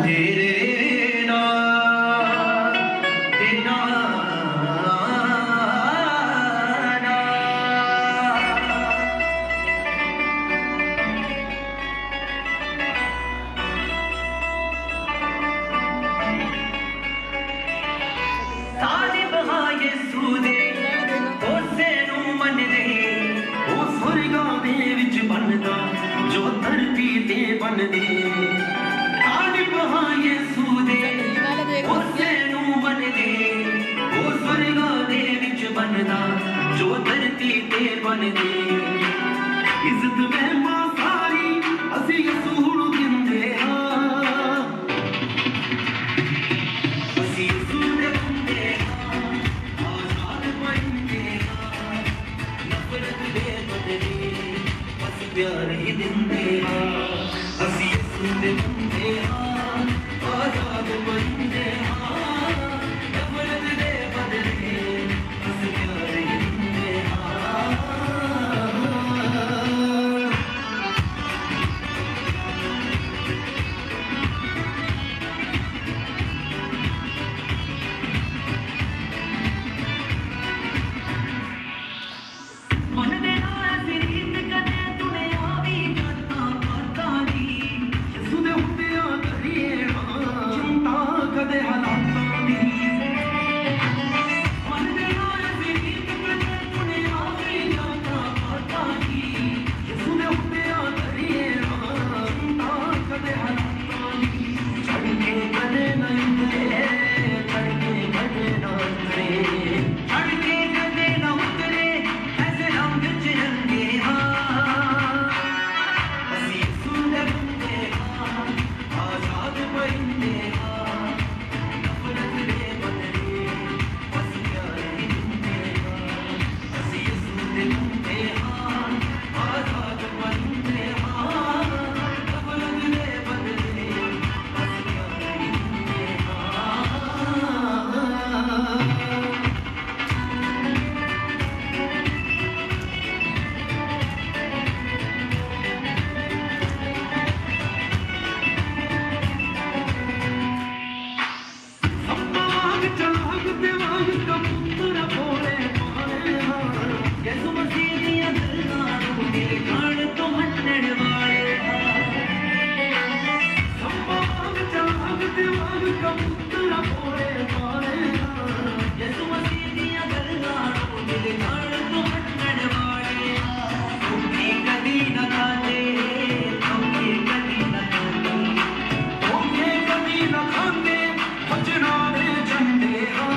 तेरे नाल ते नाल सारे बहाए सूदे उसे नू मनदे ओ स्वर्गां दे विच बनदा जो धरती ते बनदे सारे बहाए सूदे उसे नू मनदे ओ स्वर्गां दे विच बनदा जो धरती ते बनदे इज्जत महिमा सारी असीं असूल दिंदे हां असीं असूल दिंदे हां आजाद बनदे हां नफरत दे बदले बस प्यार ही दिंदे हां असीं असूल दिंदे हां आजाद बनदे हां नफरत दे बदले बस प्यार ही दिंदे हां मन दे नाल रीत कदे तुने आवी जाता पता दी सुदे हुंदियां करिए चिंता कदे हालातां दी मन दे नाल रीत कदे तुने आवी जाता पता दी सुदे हुंदियां करिए चिंता कदे हालातां दी छड़ के कदे ना उतरे छड़ के कदे ना उतरे छड़ के कदे ना उतरे ऐसे रंग चिरंगे हां असीं असूल दिंदे हां आजाद बनदे हां नफरत दे बदले बस प्यार ही दिंदे हां असीं असूल दिंदे हां आजाद बनदे हां नफरत दे बदले बस प्यार ही दिंदे हां संभाग चाग ते वाग कबूतर बोले पाले हां यसु मसीह दियां गल्लां नूं दिल जाण तो मन्नण वाले हां संभाग चाग ते वाग कबूतर बोले पाले हां यसु मसीह दियां गल्लां नूं दिल जाण तो मन्नण वाले हां धोखे कदी ना खांदे धोखे कदी ना खांदे धोखे कदी ना खांदे वचना दे झंडे हां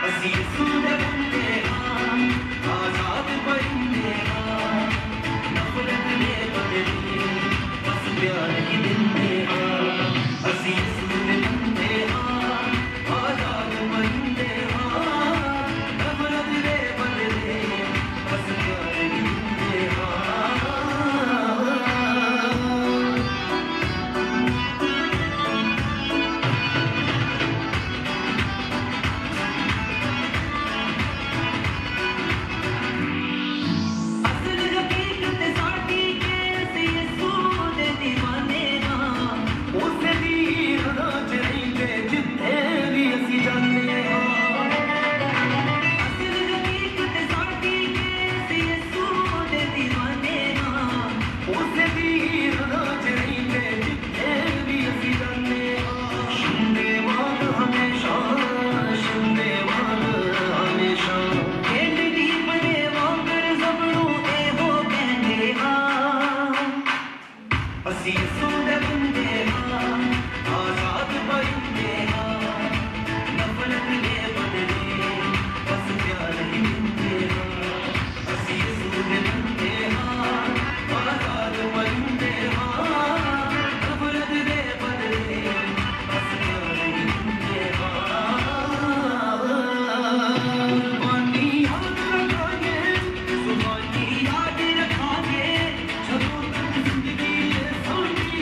असीं असूल दिंदे हां आजाद बनदे हां नफरत दे बदले बस प्यार ही दिंदे हां असीं असूल दिंदे हां आजाद बनदे हां नफरत दे बदले बस प्यार ही दिंदे हां असल हकीकत साडी के असीं असूल दे दीवाने हां उसे दी राह च रहिंदे जिथे भी असीं जांदे हां असल हकीकत साडी के असीं असूल दे दीवाने हां उसे दी राह च रहिंदे जिथे भी असीं जांदे हां शिंदे वाग हमेशा शिंदे वाग हमेशा खेड दी बने वांगर सबनू एहो कहंदे हां असीं असूल दिंदे हां आजाद बनदे हां नफरत दे बदले बस प्यार ही दिंदे हां असीं असूल दिंदे हां आजाद बनदे हां नफरत दे बदले बस प्यार ही दिंदे हां कुर्बानी याद रखांगे जुबानी याद रखांगे जदों तक जिंदगी है साडी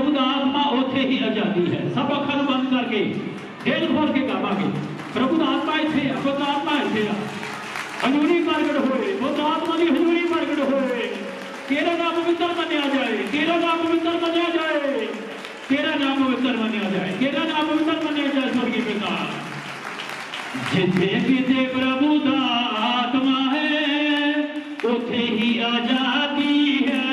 प्रभु का आत्मा उत्थे ही आजादी है। सब अखां बंद करके दिल खोल के गावांगे प्रभु का आत्मा इत्थे है, बुद्ध आत्मा इत्थे है। हजूरी प्रगट होए, बुद्ध आत्मा की हजूरी प्रगट होए। तेरा नाम पवित्र मन्या जाए, तेरा नाम पवित्र मन्या जाए, तेरा नाम पवित्र मन्या जाए, तेरा नाम पवित्र मन्या जाए। स्वर्गीय पिता, जिथे किते प्रभु दा आत्मा है उथे ही आजादी है।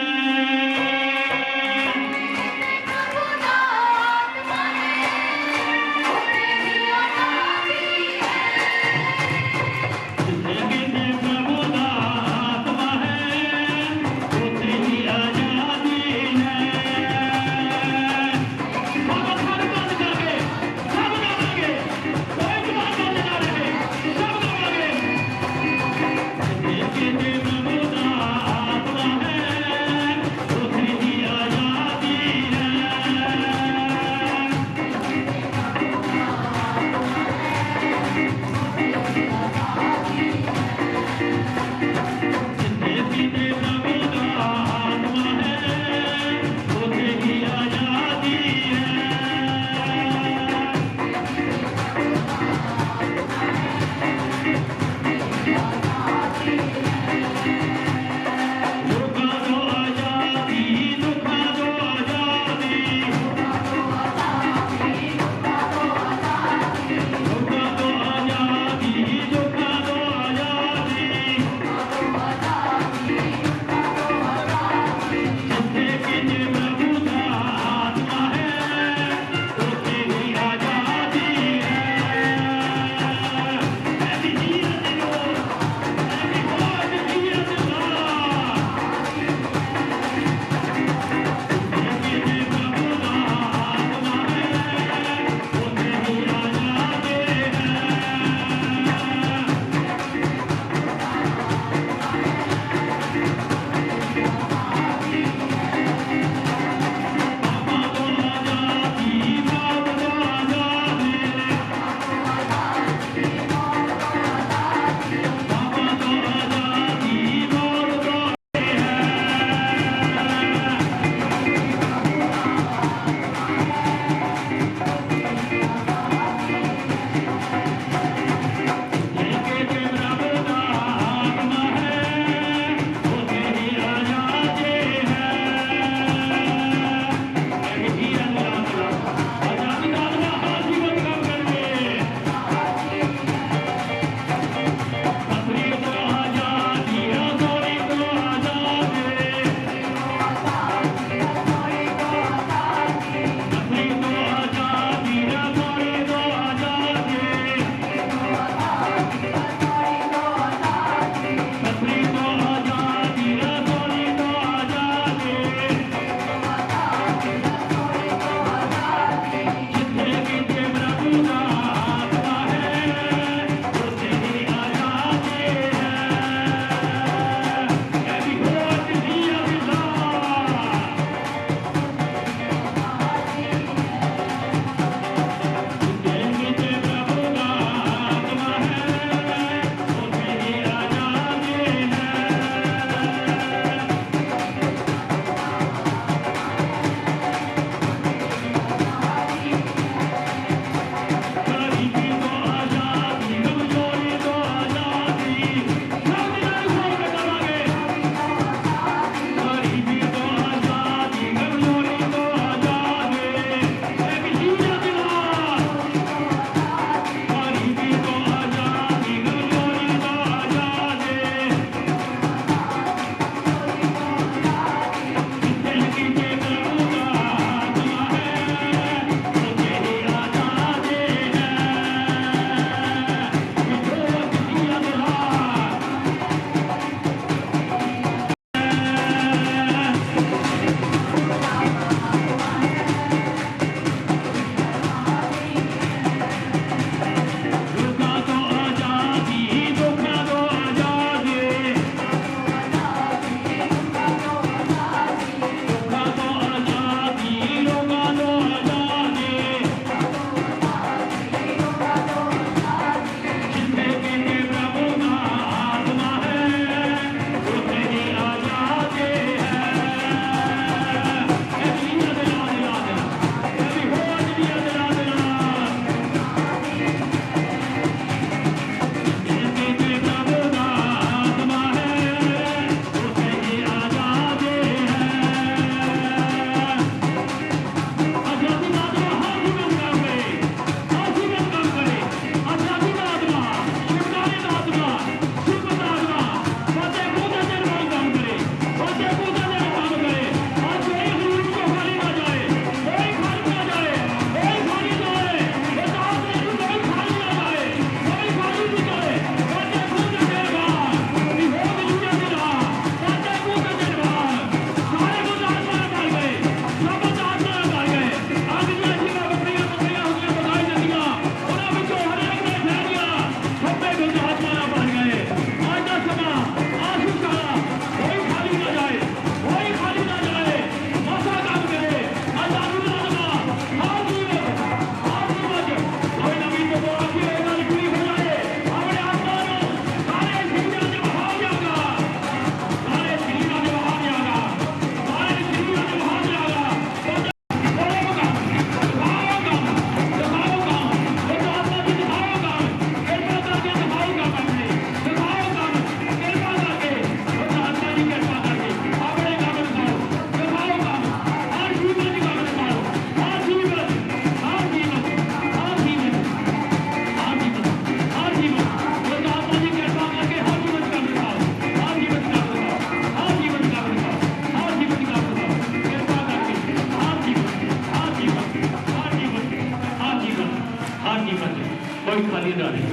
कोई खाली ना रहे,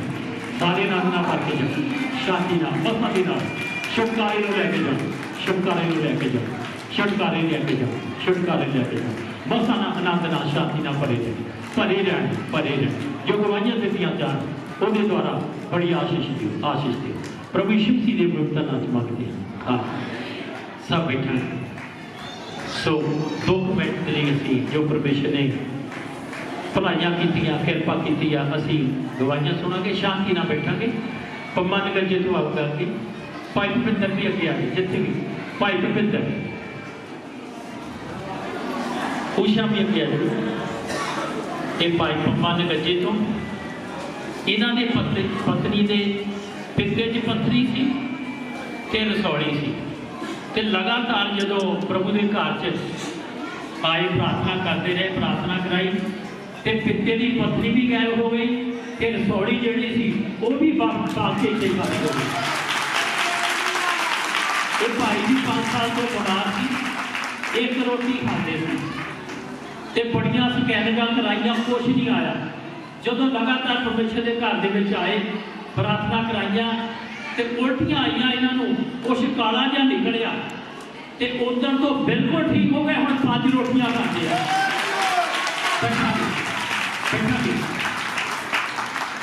सारे नाम ना भर के जाओ, शांति नाम बसा के नाम छुटकारे को लैके जाओ, छुटकारे को लैके जाओ, छुटकारे लैके जाओ, छुटकारे लैके जाओ, बसा ना आनंद ना शांति ना भरे रहन, भरे रहन। जो गवाइयां दित्तियां जान ਉਹਦੇ द्वारा बड़ी आशीष दियो प्रभु यीशु मसीह के पवित्र नाम च मंगते हैं। हाँ सब बैठा सो 2 मिनट लिए असी जो परमेश्वर ने भलाइयां कीतियां किरपा की असी गवाइयां सुनांगे, शांति ना बैठांगे। पंमा नगर जे तो आऊगा कि भाई भुपिंदर भी अगे आए, जिथे भी भाई भुपिंदर उषा भी अगे आए। ये भाई पंमा नगर जे तो इन्हों ने पत्नी के पिते च पत्थरी सी ते रसौली सी ते लगातार जो प्रभु के घर च आए प्रार्थना करते रहे, प्रार्थना कराई ते पिते की पत्नी भी गायब हो गई ते रसौली जी सी वो भी वापस आके इसे खत्म हो गई। ये भाई भी 5 साल तो बीमार सी, एक रोटी खाते थे ते बड़ियां स्कैनिंगां कराइया, कुछ नहीं आया। जो लगातार परमेश्वर के घर के आए, प्रार्थना कराइया तो उल्टियां आईयां, इन्हों कुछ काला जहा निकलिया तो उधर तो बिल्कुल ठीक हो गए। हम 5 रोटियां खाते हैं।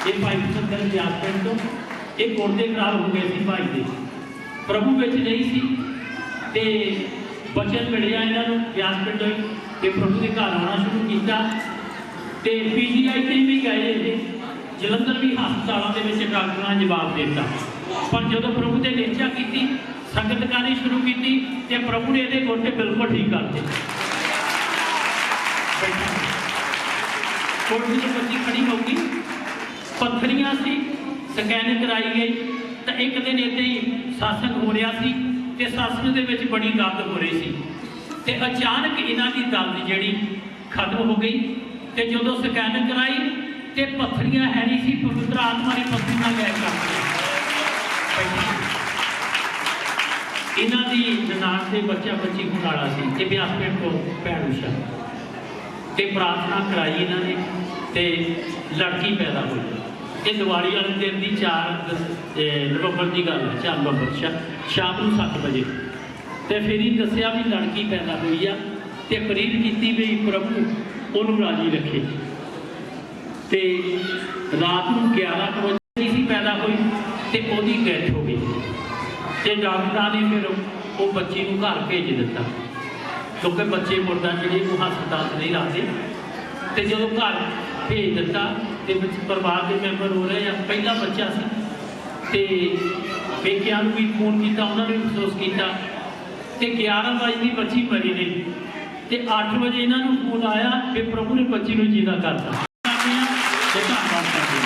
ये भाई सुंदर व्यासपिंड तो ये गुर्दे खराब हो गए थे भाई के, प्रभु बिच नहीं सी ते बचन मिलिया इन्हों व्यासपिंड के प्रभु के घर आना शुरू किया। तो PGI से भी गए, जलंधर भी हस्पतालों के डॉक्टर ने जवाब देता, पर जो प्रभु ने निचा की संगत करनी शुरू की तो प्रभु ने ये गोटे बिल्कुल ठीक करते। कोठी तो बच्ची खड़ी होगी, पत्थरियां सी, स्कैनिंग कराई गई तो एक दिन इदा ही सत्संग हो रहा सी ते सत्संग के बड़ी दर्द हो रही सी ते अचानक इन्हों की दर्द जी खत्म हो गई। तो जो स्कैनिंग कराई तो पत्थरियां है नहीं सी, पवित्र आत्मा ने पत्थरियां गायब कर इन्हों की ननान से बच्चा बच्ची घुटाला से व्यासपिंड को भैन उषा तो प्रार्थना कराई इन्होंने तो लड़की पैदा हुई। ये दिवाली वाले दिन की 4 नवंबर की गल है, 4 नवंबर शाम को 7 बजे तो फिर ही दसिया भी लड़की पैदा हुई आ तो प्रेरित की भी प्रभु उन्होंने राजी रखे। तो रात को 11 बजे सी पैदा हुई तो वही डेथ हो गई तो डॉक्टर ने फिर वो बच्ची को घर भेज दिता, क्योंकि बच्चे मुर्दा जी को हस्पताल नहीं लाते। तो जो घर भेज दिता तो परिवार के मैंबर हो रहे हैं, पहला बच्चा से बेटिया भी फोन किया, उन्होंने भी अफसोस किया तो 11 बजे की बच्ची मरी ने तो 8 बजे इन्हों फोन आया कि प्रभु ने बच्ची को जीना करता। धन्यवाद करते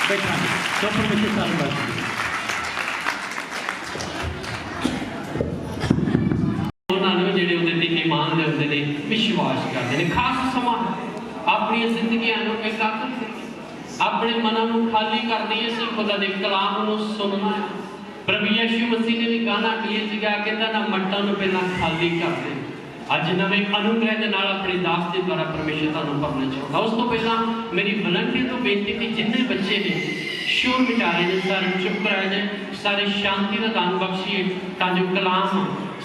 बैठा तो परमेश्वर साल बात जो ईमान दे होंगे ने विश्वास करते हैं। खास समा अपनी जिंदगी एकाग्र अपने मन को खाली करनी है, खुदा के कलाम को सुनना है। प्रभु यीशु मसीह ने भी गाना किया कहता ना मट्टा पहला खाली कर दे। अज नवे अनुग्रह के नाल अपने दास के द्वारा परमेश्वर तुहानू भरना चाहता। उस तो पहला मेरी वलंटियर तो बेनती कि जिन्ने बच्चे ने शोर मिटा रहे हैं सारे चुप कराए जाए, सारे शांति का दान बख्शिए ताकि कलाम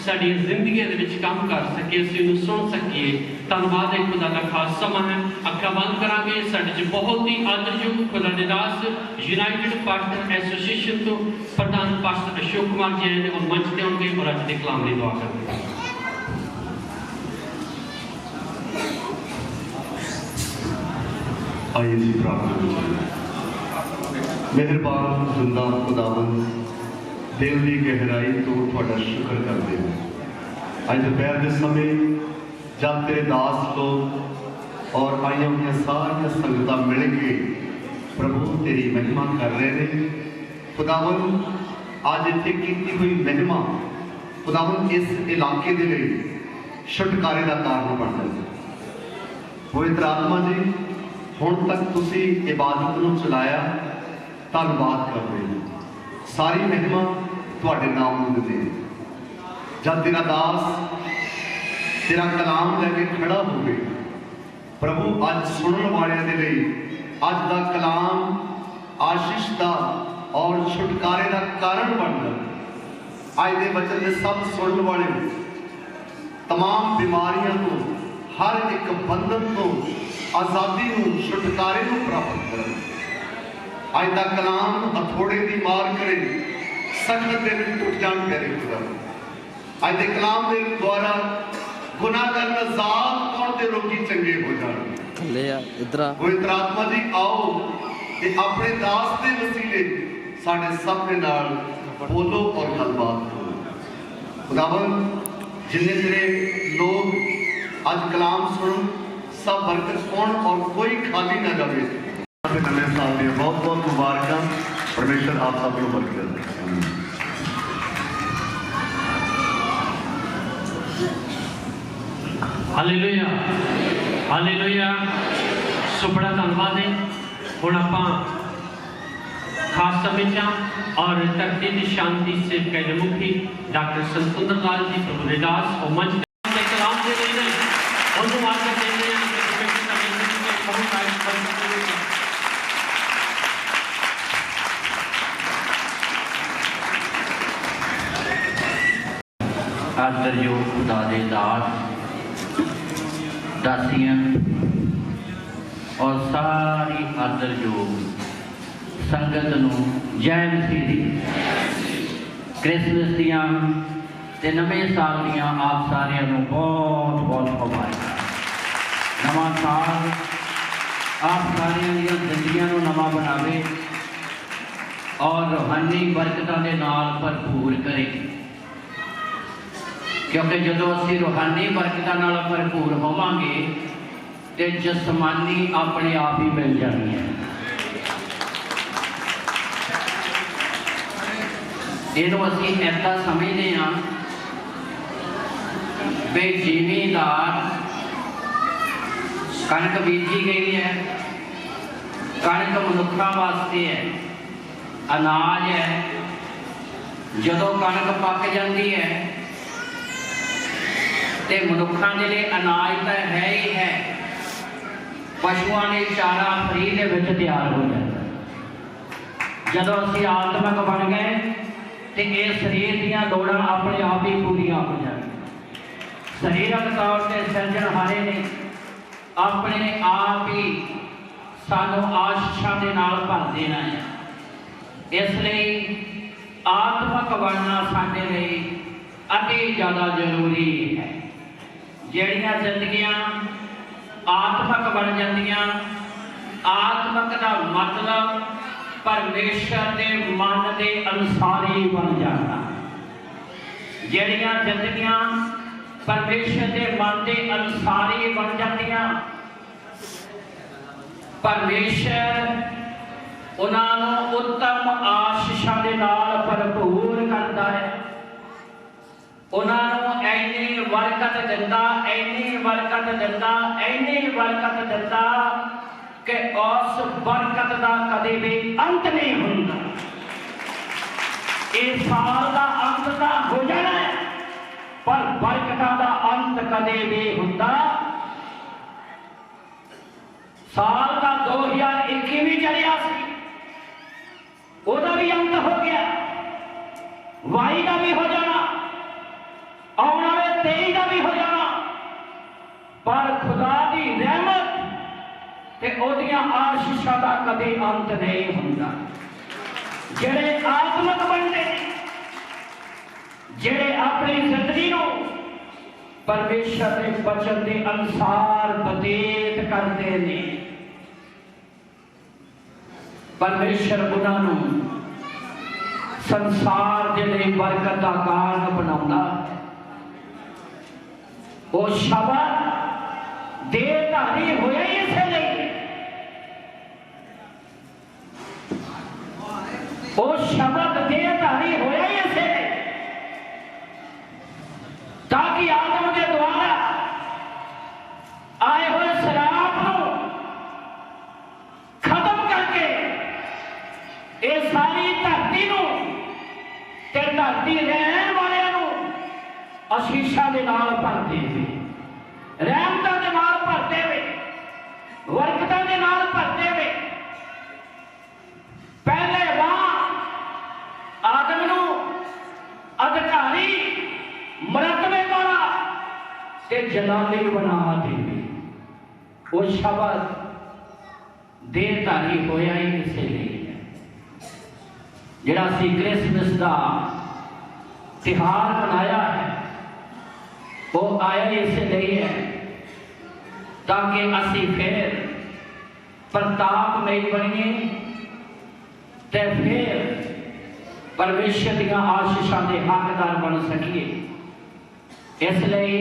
साड़ी जिंदगी काम कर सके, असं सुन सकीए। धन्यवाद है खुदा का खास समा है। अखा बंद करांगे। साढ़े बहुत ही आदरयोग खुदा दे दास यूनाइटेड पास्टर एसोसीएशन तो प्रधान पास्टर अशोक कुमार जी ने और मंच पर होंगे और अज के कलाम की दुआ करेंगे। आइए जी प्रार्थना। मेहरबान जिंदा खुदावंद दिल की गहराई तो थोड़ा शुक्र करते हैं। अज दोपहर के समय जब तेरे दास लोग और आईया हुई सारिया संगत मिल के प्रभु तेरी महिमा कर रहे हैं। खुदावंद आज इतने की हुई महिमा खुदावंद इस इलाके के लिए छुटकारे का कारण बन जाए। पवित्र आत्मा जी हुण तक तुसी इबादत को चलाया, धन्यवाद कर रहे हैं। सारी महिमा तुहाडे नाम नूं दिंदे हैं। जब तेरा दास तेरा कलाम लैके खड़ा हो गए प्रभु, अज सुनने वाले दे लई अज दा कलाम आशीष का और छुटकारे का कारण बन जाए। आज के वचन के सब सुनने वाले तमाम बीमारियों को, हर एक बंधन तो आज़ादी को, छुटकारे को प्राप्त करें। आज का कलाम हथौड़े की मार करे, सखत दे विच टुट जान प्यारे खुदा। आज के कलाम के द्वारा गुनाहगार आजाद कौन दे रोगी चंगे हो जाए। पवित्र आत्मा जी आओ ते अपने दास के वसीले साडे सब दे नाल बोलो और गलबात करो। खुदावन जिन्ने तेरे लोग आज कलाम सुन, सब बरकत पाउण और कोई खाली ना जाए। नवे साल दी बहुत बहुत मुबारक। परमेश्वर आप सब को बरकत दे। Hallelujah, hallelujah. सो बड़ा धन्यवाद है। हुण आपां खास समय और धरती की शांति से कैलमुखी डॉक्टर संतुंदर लाल जी प्रभु रैदास और मंच के कलाम दे रहे हैं। उनको आकर देते हैं कि परमेश्वर का जिंदगी में बहुत आयत बन आदर जो खुदा दे दास दासियां और सारी आदर जो संगत नूं जय मसीह दी। क्रिसमस दियां ते नवें साल दियां आप सारियां नूं बहुत बहुत मुबारक। नवां साल आप सारियां दियां जिंदगियां नूं नवां बनावे और रूहानी बरकतां दे नाल भरपूर करे, क्योंकि जो असी रूहानी बरकतां नाल भरपूर होवांगे तो जिसमानी अपने आप ही मिल जानी है। इनू असी ऐसा समझते हाँ भी जिमीदार कणक बीजी गई है, कणक मनुखा वास्ते है, अनाज है। जदों कणक पक जाती है तो मनुखों के लिए अनाज तो है ही है, पशुओं ने चारा फ्री के विच तैयार हो जाता। जदों असी आत्मक बन गए तो ये शरीर दियां लोड़ां अपने आप ही पूरियां हो जाए। शरीरक तौर पर सिरजणहारे ने अपने आप ही सानू आशीषां दे नाल भर देना है। इसलिए आत्मक बनना साडे लई अति ज़्यादा जरूरी है। ਜਿਹੜੀਆਂ ਜ਼ਿੰਦਗੀਆਂ आत्मक बन जांदियां, आत्मक का मतलब परमेश्वर के मन के अनुसार ही बन जाता। ਜਿਹੜੀਆਂ ਜ਼ਿੰਦਗੀਆਂ परमेश्वर के मन के अनुसार ही बन जांदियां, परमेश्वर उन्होंने उत्तम आशीषां दे नाल भरपूर करता है। उन्होंने ऐनी बरकत दिंदा, ऐनी बरकत दिंदा, ऐनी बरकत दिंदा कि उस बरकत का कदे भी अंत नहीं होता। इस साल का अंत तो हो जाना है, पर बरकत का अंत कदे भी होता। साल का 2021 भी चलिया सी, भी अंत हो गया, वाई का भी हो जाना, आने वाले 23 का भी हो जाना। पर खुदा की रहमत ते ओदियां आशीषां का कभी अंत नहीं होता। जेड़े आत्मक बनते हैं, जेड़े अपनी जिंदगी को परमेश्वर के वचन के अनुसार बतीत करते हैं, परमेश्वर उन्होंने संसार के लिए बरकत का कारण बनाता है। वो शब्द देहधारी होया ही इसे नहीं, वो शब्द देहधारी होया ही इसे नहीं, ताकि आदम के द्वारा आए हुए शराब को खत्म करके ये सारी धरती को ते धरती रहने वाले आशीषां दे नाल भरते हुए, रहमतां दे नाल भरते हुए, बरकतां दे नाल भरते हुए वो शब्द देहधारी होया ही इसे लिए है। जिहड़ा असीं क्रिसमस का तिहार मनाया है वो आया ही इसे लिए है ताकि असीं फिर प्रतापमयी बनिए ते फिर परमेश्वर दीआं आशीषां दे हकदार बन सकीए। इसलिए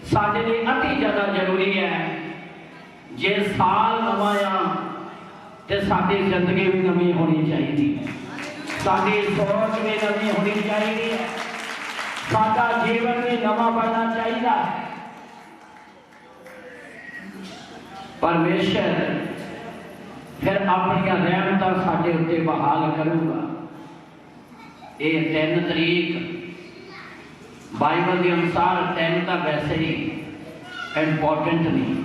साडे लिए अति ज़्यादा जरूरी है जे साल नवां आ ते साडी जिंदगी भी नवीं होनी चाहिए, साडी सोच भी नवीं होनी चाहिए, साडा जीवन भी नवां बनना चाहिए। परमेश्वर फिर अपनी रहमतां साडे उत्ते बहाल करूगा। ये 3 तरीक बाइबल के अनुसार 3 तो वैसे ही इंपॉर्टेंट नहीं,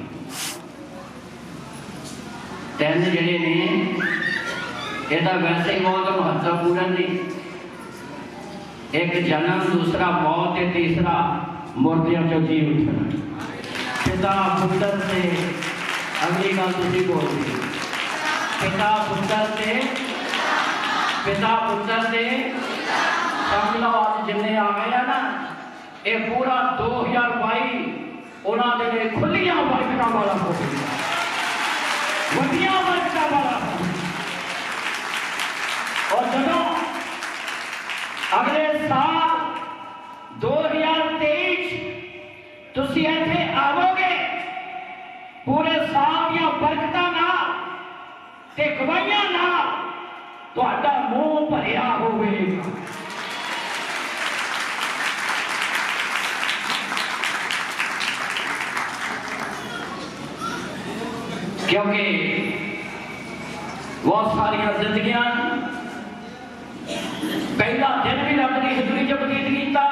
3 जिहड़े ने यह वैसे ही बहुत महत्वपूर्ण नहीं। एक जन्म, दूसरा मौत, तीसरा मुर्दियों चो जी उठना। पिता पुत्र से अगली गल तुसीं बोलते पिता पुत्र से समझ लो आज जिन्ने आ गए ना ये पूरा 2022 उन्होंने लिए खुलियां बरकतां वाला हो गया, वड्डियां बरकतां वाला हो। और जब अगले साल 2023 तुसीं इत्थे आवोगे पूरे साल दियां बरकतां नाल ते गवाहियां नाल तुहाडा मुंह भरिया होवेगा। क्योंकि बहुत सारिया जिंदगियां पहला दिन भी रब की हजूरी च बतीत किया,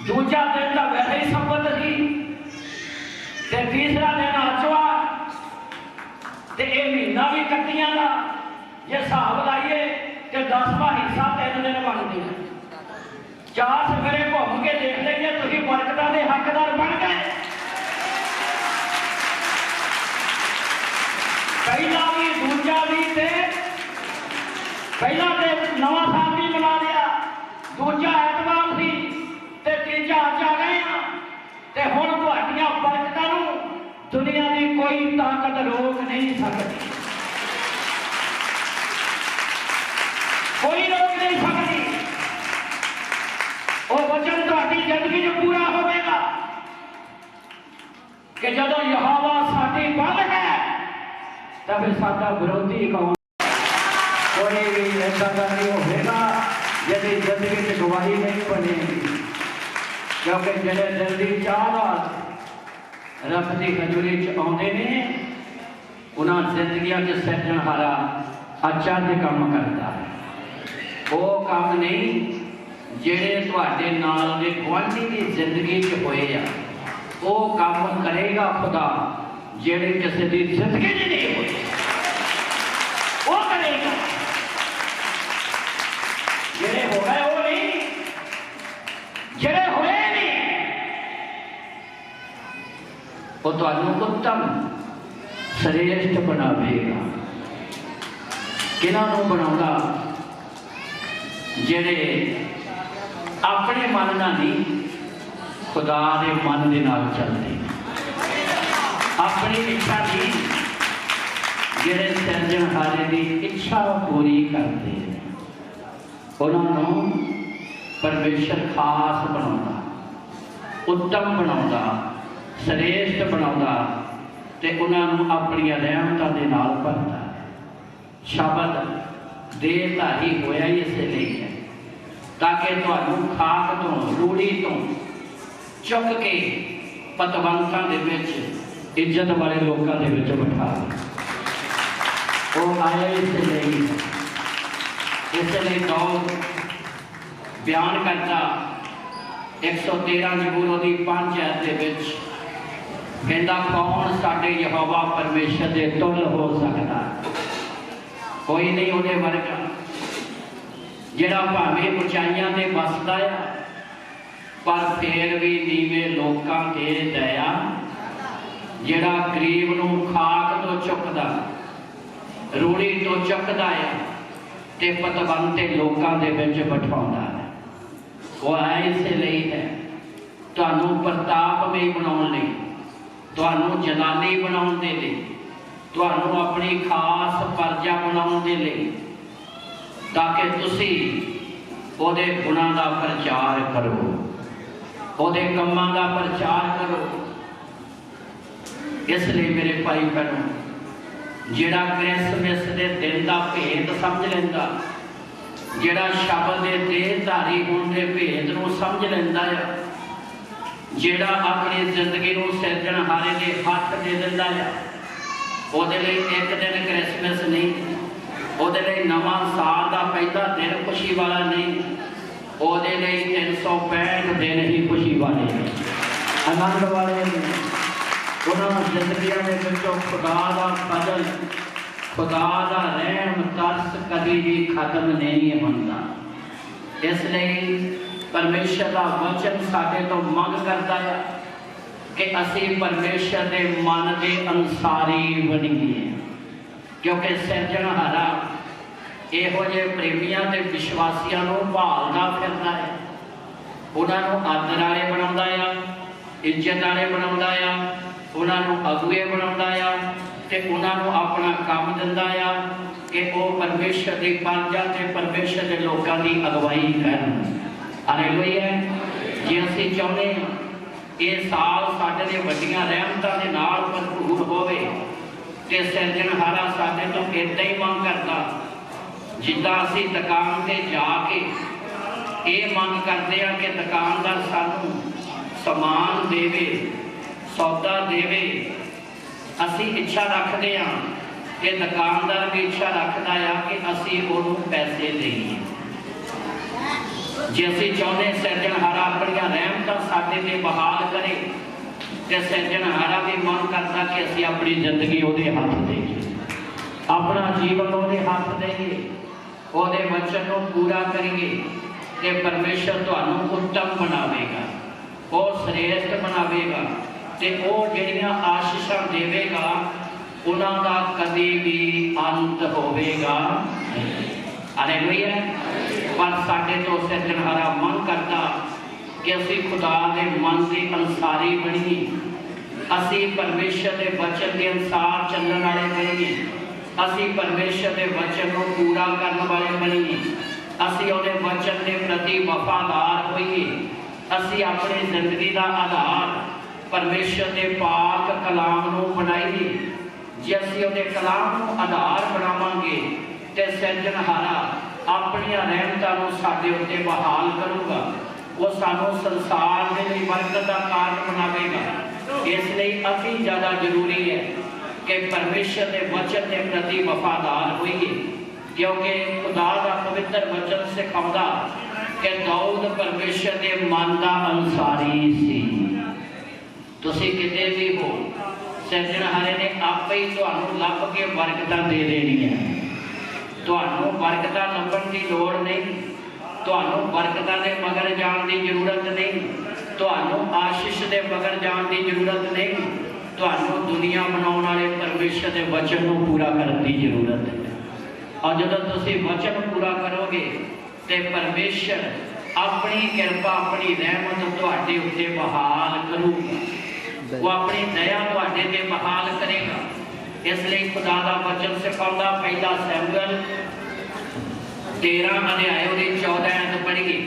दूजा दिन तो वैसे ही संबंध सी, ते तीसरा दिन आचवा, ते ये महीना भी कट्टियां का जे हिसाब लाइए तो 10वां हिस्सा 3 दिन बनते हैं। 4 सवेरे घूम के देख लीजिए तुसीं बरकतां दे हकदार बन गए। पहला भी दूजा भी ते पहला ते नवा साल भी मना लिया, दूजा एतवार सी ते तीजा अज आ गए हैं ते हुण तुहाडीआं बरकतां नूं दुनिया की कोई ताकत रोक नहीं सकती, कोई रोक नहीं सकती। वो वचन तुहाडी जिंदगी च पूरा होवेगा कि जदों यहोवा साडी बल है तो फिर साडा विरोधी कौन? कोई भी ऐसा नहीं होगा यदि जिंदगी की गवाही नहीं बनेगी। क्योंकि जिहड़े दिल की चाह रब की हजूरी च आउंदे ने उन्हां जिंदगियां च सिरजणहारा अचरज काम करता है। वो काम नहीं जिहड़े तुहाडे नाल दे गुआंढी की जिंदगी च होए आ, वो काम करेगा खुदा जेड़े किसी की जिंदगी च नहीं हुए वो करेगा। जेड़े हो गए वो नहीं, जेड़े हुए नहीं वो तुहानू उत्तम श्रेष्ठ बनावेगा। किन्हां नूं बनाउंदा? जेड़े अपने मन नाल नहीं खुदा दे मन दे नाल चलदे, अपनी इच्छा नहीं जेड़े सिरजणहारे की इच्छा पूरी करते हैं। उन्होंने परमेश्वर खास बनाउंदा, उत्तम बनाउंदा, श्रेष्ठ बनाउंदा ते उन्होंने अपनी रहमतां दे नाल भरदा। शब्द देहधारी होया ही इसलिए है ताकि तुहानू खाक तो रूढ़ी तो चुक के पतवंतां दे विच इज्जत वाले लोगों के विच बिठा वो आया इसलिए दौर बयान करता 113 जबूर की 5 आयत के विच कहंदा कौन साडे यहोवा परमेश्वर दे तुल हो सकता? कोई नहीं उहदे वर्गा जिहड़ा भावें उचाइयां ते बसदा है पर फिर भी नीवे लोकां ते दया ਜਿਹੜਾ ਗਰੀਬ ਨੂੰ ਖਾਕ ਤੋਂ ਚੁੱਕਦਾ, ਰੂੜੀ ਤੋਂ ਚੁੱਕਦਾ ਹੈ ਤੇ ਪਤਵੰਤੇ ਲੋਕਾਂ ਦੇ ਵਿੱਚ ਬਿਠਾਉਂਦਾ ਹੈ। ਉਹ ਐਸੇ ਲਈ ਹੈ ਤੁਹਾਨੂੰ ਪ੍ਰਤਾਪਮਈ ਬਣਾਉਣ ਲਈ, ਤੁਹਾਨੂੰ ਜਲਾਲੀ ਬਣਾਉਣ ਦੇ ਲਈ, ਤੁਹਾਨੂੰ ਆਪਣੀ ਖਾਸ ਪਰਜਾ ਬਣਾਉਣ ਦੇ ਲਈ, ਤਾਂ ਕਿ ਤੁਸੀਂ ਉਹਦੇ ਗੁਣਾਂ ਦਾ ਪ੍ਰਚਾਰ ਕਰੋ, ਉਹਦੇ ਕੰਮਾਂ ਦਾ ਪ੍ਰਚਾਰ ਕਰੋ। ਇਸ ਲਈ ਮੇਰੇ ਭਾਈ ਭੈਣੋ, ਜਿਹੜਾ ਕ੍ਰਿਸਮਸ ਦੇ ਦਿਨ ਦਾ ਭੇਦ ਸਮਝ ਲੈਂਦਾ, ਜਿਹੜਾ ਸ਼ਬਦ ਦੇ ਦੇਹਧਾਰੀ ਹੋਣ ਦੇ ਭੇਦ ਨੂੰ ਸਮਝ ਲੈਂਦਾ ਆ, ਜਿਹੜਾ ਆਪਣੀ ਜ਼ਿੰਦਗੀ ਨੂੰ ਸਿਰਜਣਹਾਰੇ ਦੇ ਹੱਥ ਦੇ ਦਿੰਦਾ ਆ, ਉਹਦੇ ਲਈ ਇੱਕ ਦਿਨ ਕ੍ਰਿਸਮਸ ਨਹੀਂ, ਉਹਦੇ ਲਈ ਨਵਾਂ ਸਾਲ ਦਾ ਪਹਿਲਾ ਦਿਨ ਖੁਸ਼ੀ ਵਾਲਾ ਨਹੀਂ, ਉਹਦੇ ਲਈ 365 ਦਿਨ ਹੀ ਖੁਸ਼ੀ ਵਾਲੇ ਨੇ, ਆਨੰਦ ਵਾਲੇ ਨੇ। ਉਹਨਾਂ ਜ਼ਿੰਦਗੀਆਂ ਦੇ ਵਿੱਚੋਂ ਖੁਦਾ ਦਾ ਫਜ਼ਲ, ਖੁਦਾ ਦਾ ਰਹਿਮ ਤਰਸ ਕਦੀ ਵੀ ਖਤਮ ਨਹੀਂ ਹੁੰਦਾ। ਇਸ ਲਈ ਪਰਮੇਸ਼ਰ ਦਾ ਵਚਨ ਸਾਡੇ ਤੋਂ ਮੰਗ ਕਰਦਾ ਹੈ ਕਿ ਅਸੀਂ ਪਰਮੇਸ਼ਰ ਦੇ ਮਨ ਦੇ ਅਨੁਸਾਰੀ ਬਣੀਏ, ਕਿਉਂਕਿ ਸਿਰਜਣਹਾਰਾ ਇਹੋ ਜਿਹੇ ਪ੍ਰੇਮੀਆਂ ਤੇ ਵਿਸ਼ਵਾਸੀਆਂ ਨੂੰ ਭਾਲਦਾ ਫਿਰਦਾ ਹੈ। ਉਹਨਾਂ ਨੂੰ ਆਦਰ ਵਾਲੇ ਬਣਾਉਂਦਾ ਆ, ਇੱਜ਼ਤ ਵਾਲੇ ਬਣਾਉਂਦਾ ਆ, ਉਹਨਾਂ ਨੂੰ ਅਗੂਏ ਬਣਾਉਂਦਾ ਆ ਤੇ ਉਹਨਾਂ ਨੂੰ ਆਪਣਾ ਕੰਮ ਦਿੰਦਾ ਆ ਕਿ ਉਹ ਪਰਮੇਸ਼ਰ ਦੀ ਪਰਜਾ ਤੇ ਪਰਮੇਸ਼ਰ ਦੇ ਲੋਕਾਂ ਦੀ ਅਗਵਾਈ ਕਰਨ। ਹਾਲੇਲੂਇਆ। ਜੇ ਅਸੀਂ ਚਾਹੁੰਦੇ ਹਾਂ ਇਹ ਸਾਲ ਸਾਡੇ ਲਈ ਵੱਡੀਆਂ ਰਹਿਮਤਾਂ ਦੇ ਨਾਲ ਭਰਪੂਰ ਹੋਵੇ ਤੇ ਸਿਰਜਣਹਾਰਾ ਸਾਡੇ ਤੋਂ ਇੱਦਾਂ ਹੀ ਮੰਗ ਕਰਦਾ, ਜਿੱਦਾਂ ਅਸੀਂ ਦੁਕਾਨ ਤੇ ਜਾ ਕੇ ਇਹ ਮੰਗ ਕਰਦੇ ਹਾਂ ਕਿ ਦੁਕਾਨਦਾਰ ਸਾਨੂੰ ਸਮਾਨ ਦੇਵੇ, ਸੌਦਾ ਦੇਵੇ। ਅਸੀਂ ਇੱਛਾ ਰੱਖਦੇ ਹਾਂ ਕਿ ਦੁਕਾਨਦਾਰ ਵੀ ਇੱਛਾ ਰੱਖਦਾ ਆ ਕਿ ਅਸੀਂ ਉਹਨੂੰ ਪੈਸੇ ਦੇਈਏ। ਜੇ ਅਸੀਂ ਚਾਹੁੰਦੇ ਸਿਰਜਣਹਾਰਾ ਆਪਣੀਆਂ ਰਹਿਮਤਾਂ ਸਾਡੇ ਤੇ ਬਹਾਲ ਕਰੇ ਤੇ ਸਿਰਜਣਹਾਰਾ ਵੀ ਮਨ ਕਰਦਾ ਕਿ ਅਸੀਂ ਆਪਣੀ ਜ਼ਿੰਦਗੀ ਉਹਦੇ ਹੱਥ ਦੇਈਏ, ਆਪਣਾ ਜੀਵਨ ਉਹਦੇ ਹੱਥ ਦੇਈਏ, ਉਹਦੇ ਵਚਨ ਨੂੰ ਪੂਰਾ ਕਰੀਏ ਤੇ ਪਰਮੇਸ਼ਰ ਤੁਹਾਨੂੰ ਉੱਤਮ ਬਣਾਵੇਗਾ, ਉਹ ਸ੍ਰੇਸ਼ਟ ਬਣਾਵੇਗਾ ਤੇ ਉਹ ਜਿਹੜੀਆਂ ਆਸ਼ੀਸ਼ਾਂ ਦੇਵੇਗਾ ਉਹਨਾਂ ਦਾ ਕਦੀ ਵੀ ਅੰਤ ਹੋਵੇਗਾ। ਹਾਲੇਲੂਇਆ। ਪਰ ਸਾਡੇ ਤੋਂ ਸਿਰਜਣਹਾਰਾ ਮਨ ਕਰਦਾ ਕਿ ਅਸੀਂ ਖੁਦਾ ਦੇ ਮਨ ਦੇ ਅਨੁਸਾਰੀ ਬਣੀਏ, ਅਸੀਂ ਪਰਮੇਸ਼ਰ ਦੇ ਵਚਨ ਦੇ ਅਨੁਸਾਰ ਚੱਲਣ ਵਾਲੇ ਬਣੀਏ, ਅਸੀਂ ਪਰਮੇਸ਼ਰ ਦੇ ਵਚਨ ਨੂੰ ਪੂਰਾ ਕਰਨ ਵਾਲੇ ਬਣੀਏ, ਅਸੀਂ ਉਹਦੇ ਵਚਨ ਦੇ ਪ੍ਰਤੀ ਵਫਾਦਾਰ ਹੋਈਏ, ਅਸੀਂ ਆਪਣੀ ਜ਼ਿੰਦਗੀ ਦਾ ਆਧਾਰ ਪਰਮੇਸ਼ਰ ਦੇ ਪਾਕ ਕਲਾਮ ਨੂੰ ਬਣਾਈਏ। ਜੇ ਅਸੀਂ ਉਹਦੇ ਕਲਾਮ ਨੂੰ ਆਧਾਰ ਬਣਾਵਾਂਗੇ ਤੇ ਸਿਰਜਣਹਾਰਾ ਆਪਣੀਆਂ ਰਹਿਮਤਾਂ ਨੂੰ ਸਾਡੇ ਉੱਤੇ ਬਹਾਲ ਕਰੂਗਾ, ਉਹ ਸਾਨੂੰ ਸੰਸਾਰ ਦੇ ਲਈ ਬਰਕਤ ਦਾ ਕਾਰਨ ਬਣਾਵੇਗਾ। ਇਸ ਲਈ ਅਤੀ ਜ਼ਿਆਦਾ ਜ਼ਰੂਰੀ ਹੈ ਕਿ ਪਰਮੇਸ਼ਰ ਦੇ ਵਚਨ ਦੇ ਪ੍ਰਤੀ ਵਫਾਦਾਰ ਹੋਈਏ, ਕਿਉਂਕਿ ਖੁਦਾ ਦਾ ਪਵਿੱਤਰ ਵਚਨ ਸਿਖਾਉਂਦਾ ਕਿ ਦਾਊਦ ਪਰਮੇਸ਼ਰ ਦੇ ਮਨ ਦਾ ਅਨੁਸਾਰੀ ਸੀ। ਤੁਸੀਂ ਕਿਤੇ ਵੀ ਹੋ, ਸਿਰਜਣਹਾਰੇ ਨੇ ਆਪੇ ਹੀ ਤੁਹਾਨੂੰ ਲੱਭ ਕੇ ਬਰਕਤਾਂ ਦੇ ਦੇਣੀਆਂ। ਤੁਹਾਨੂੰ ਬਰਕਤਾਂ ਲੱਭਣ ਦੀ ਲੋੜ ਨਹੀਂ, ਤੁਹਾਨੂੰ ਬਰਕਤਾਂ ਦੇ ਮਗਰ ਜਾਣ ਦੀ ਜ਼ਰੂਰਤ ਨਹੀਂ, ਤੁਹਾਨੂੰ ਆਸ਼ੀਸ਼ ਦੇ ਮਗਰ ਜਾਣ ਦੀ ਜ਼ਰੂਰਤ ਨਹੀਂ, ਤੁਹਾਨੂੰ ਦੁਨੀਆ ਬਣਾਉਣ ਵਾਲੇ ਪਰਮੇਸ਼ਰ ਦੇ ਵਚਨ ਨੂੰ ਪੂਰਾ ਕਰਨ ਦੀ ਜ਼ਰੂਰਤ ਹੈ। ਔਰ ਜਦੋਂ ਤੁਸੀਂ ਵਚਨ ਪੂਰਾ ਕਰੋਗੇ ਤੇ ਪਰਮੇਸ਼ਰ ਆਪਣੀ ਕਿਰਪਾ, ਆਪਣੀ ਰਹਿਮਤ ਤੁਹਾਡੇ ਉੱਤੇ ਬਹਾਲ ਕਰੂਗਾ, ਉਹ ਆਪਣੀ ਦਇਆ ਤੁਹਾਡੇ ਤੇ ਬਹਾਲ ਕਰੇਗਾ। ਇਸ ਲਈ ਖੁਦਾ ਦਾ ਵਚਨ ਸਿਖਾਉਂਦਾ, ਪਹਿਲਾ ਸੈਮੂਅਲ 13 ਅਧਿਆਇ ਉਹਦੀ 14 ਐਤ ਪੜ੍ਹੀਏ।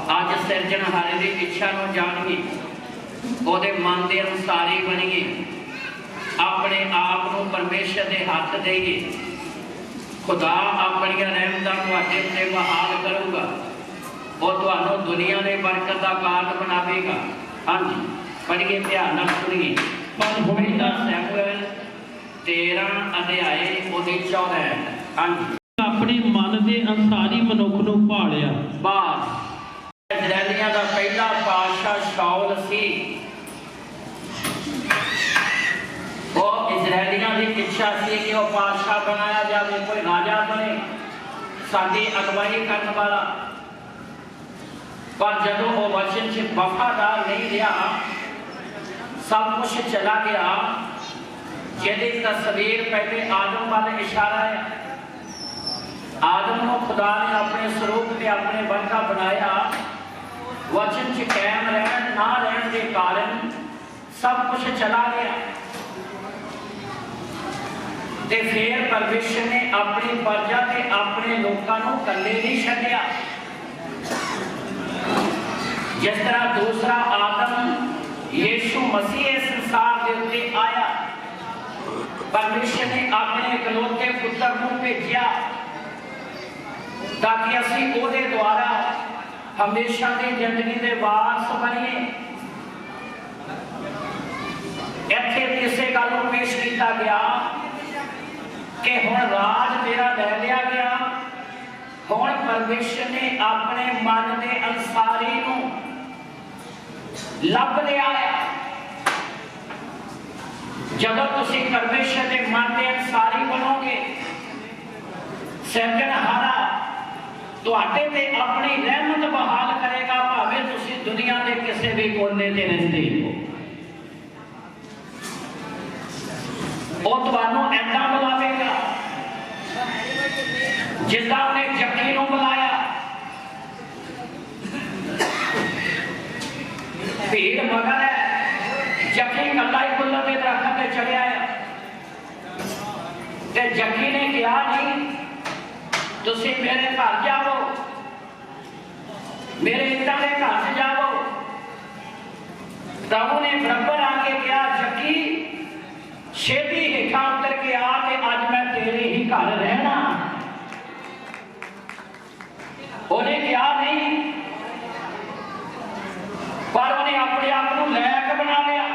ਅੱਜ ਸਿਰਜਣਹਾਰੇ ਦੀ ਇੱਛਾ ਨੂੰ ਜਾਣੀਏ, ਉਹਦੇ ਮਨ ਦੇ ਅਨੁਸਾਰੀ ਬਣੀਏ, ਆਪਣੇ ਆਪ ਨੂੰ ਪਰਮੇਸ਼ਰ ਦੇ ਹੱਥ ਦੇਈਏ। ਖੁਦਾ ਆਪਣੀਆਂ ਰਹਿਮਤਾਂ ਤੁਹਾਡੇ ਉੱਤੇ ਬਹਾਲ ਕਰੂਗਾ, ਉਹ ਤੁਹਾਨੂੰ ਦੁਨੀਆ ਦੇ ਬਰਕਤ ਦਾ ਕਾਰਨ ਬਣਾਵੇਗਾ। ਹਾਂਜੀ, ਪੜ੍ਹੀਏ, ਧਿਆਨ ਨਾਲ ਸੁਣੀਏ। ਪਰ ਪਹਿਲਾ ਸੈਮੂਅਲ 13 ਅਧਿਆਇ ਉਹਦੀ 14 ਐਤ। ਹਾਂਜੀ। ਆਪਣੇ ਮਨ ਦੇ ਅਨੁਸਾਰੀ ਮਨੁੱਖ ਨੂੰ ਭਾਲਿਆ। ਬਾਸ ਇਜ਼ਰਾਈਲੀਆਂ ਦਾ ਪਹਿਲਾ ਪਾਤਸ਼ਾਹ ਸ਼ਾਉਲ ਸੀ। ਉਹ ਇਜ਼ਰਾਈਲੀਆਂ ਦੀ ਇੱਛਾ ਸੀ ਕਿ ਉਹ ਪਾਤਸ਼ਾਹ ਬਣਾਇਆ ਜਾਵੇ, ਕੋਈ ਰਾਜਾ ਬਣੇ, ਸਾਡੀ ਅਗਵਾਈ ਕਰਨ ਵਾਲਾ। ਪਰ ਜਦੋਂ ਉਹ ਵਚਨ 'ਚ ਵਫਾਦਾਰ ਨਹੀਂ ਰਿਹਾ, सब कुछ चला गया, जिहदी तस्वीर पहले आदम वाल इशारा है। आदम को खुदा ने अपने स्वरूप से अपने वर्गा बनाया, वचन च कायम रहन ना रहन के कारण सब कुछ चला गया। ते फिर परमेश्वर ने अपनी प्रजा ते अपने लोगों को कल्ले नहीं छड्डिया। जिस तरह दूसरा आदम यीशु मसीह इस संसार के उत्ते आया, परमेश्वर ने अपने इकलौते पुत्र को भेजा ताकि असीं उहदे द्वारा हमेशा की जिंदगी के वारस बनीए। इत्थे इसे गल को पेश किया गया कि हुण राज तेरा लै लिया गया, हुण परमेश्वर ने अपने मन के अनुसारी नूं लभ लिया है। जब तुसीं परमेश्वर के मन के अनुसारी बनोगे, सिरजणहारा तुहाडे ते अपनी रहमत बहाल करेगा, भावें तुसीं दुनिया के किसी भी कोने ते रहंदे हो। वो तुहानू ऐसा बुलावेगा जिसदा उन्हें जक्की नूं बुलाया। भीड़ मगर है, जक्की कला ही फुल्लों के दरख्त ते चढ़िया है। ते जक्की ने कहा नहीं, तुसीं मेरे घर जाओ, मेरे इत्तां दे घर च जाओ। प्रभु ने बराबर आके कहा, जक्की छेती हेठा उतर के आ के अज मैं तेरे ही घर रहना। उन्हें क्या नहीं, पर उन्हें अपने आप को लैक बना लिया।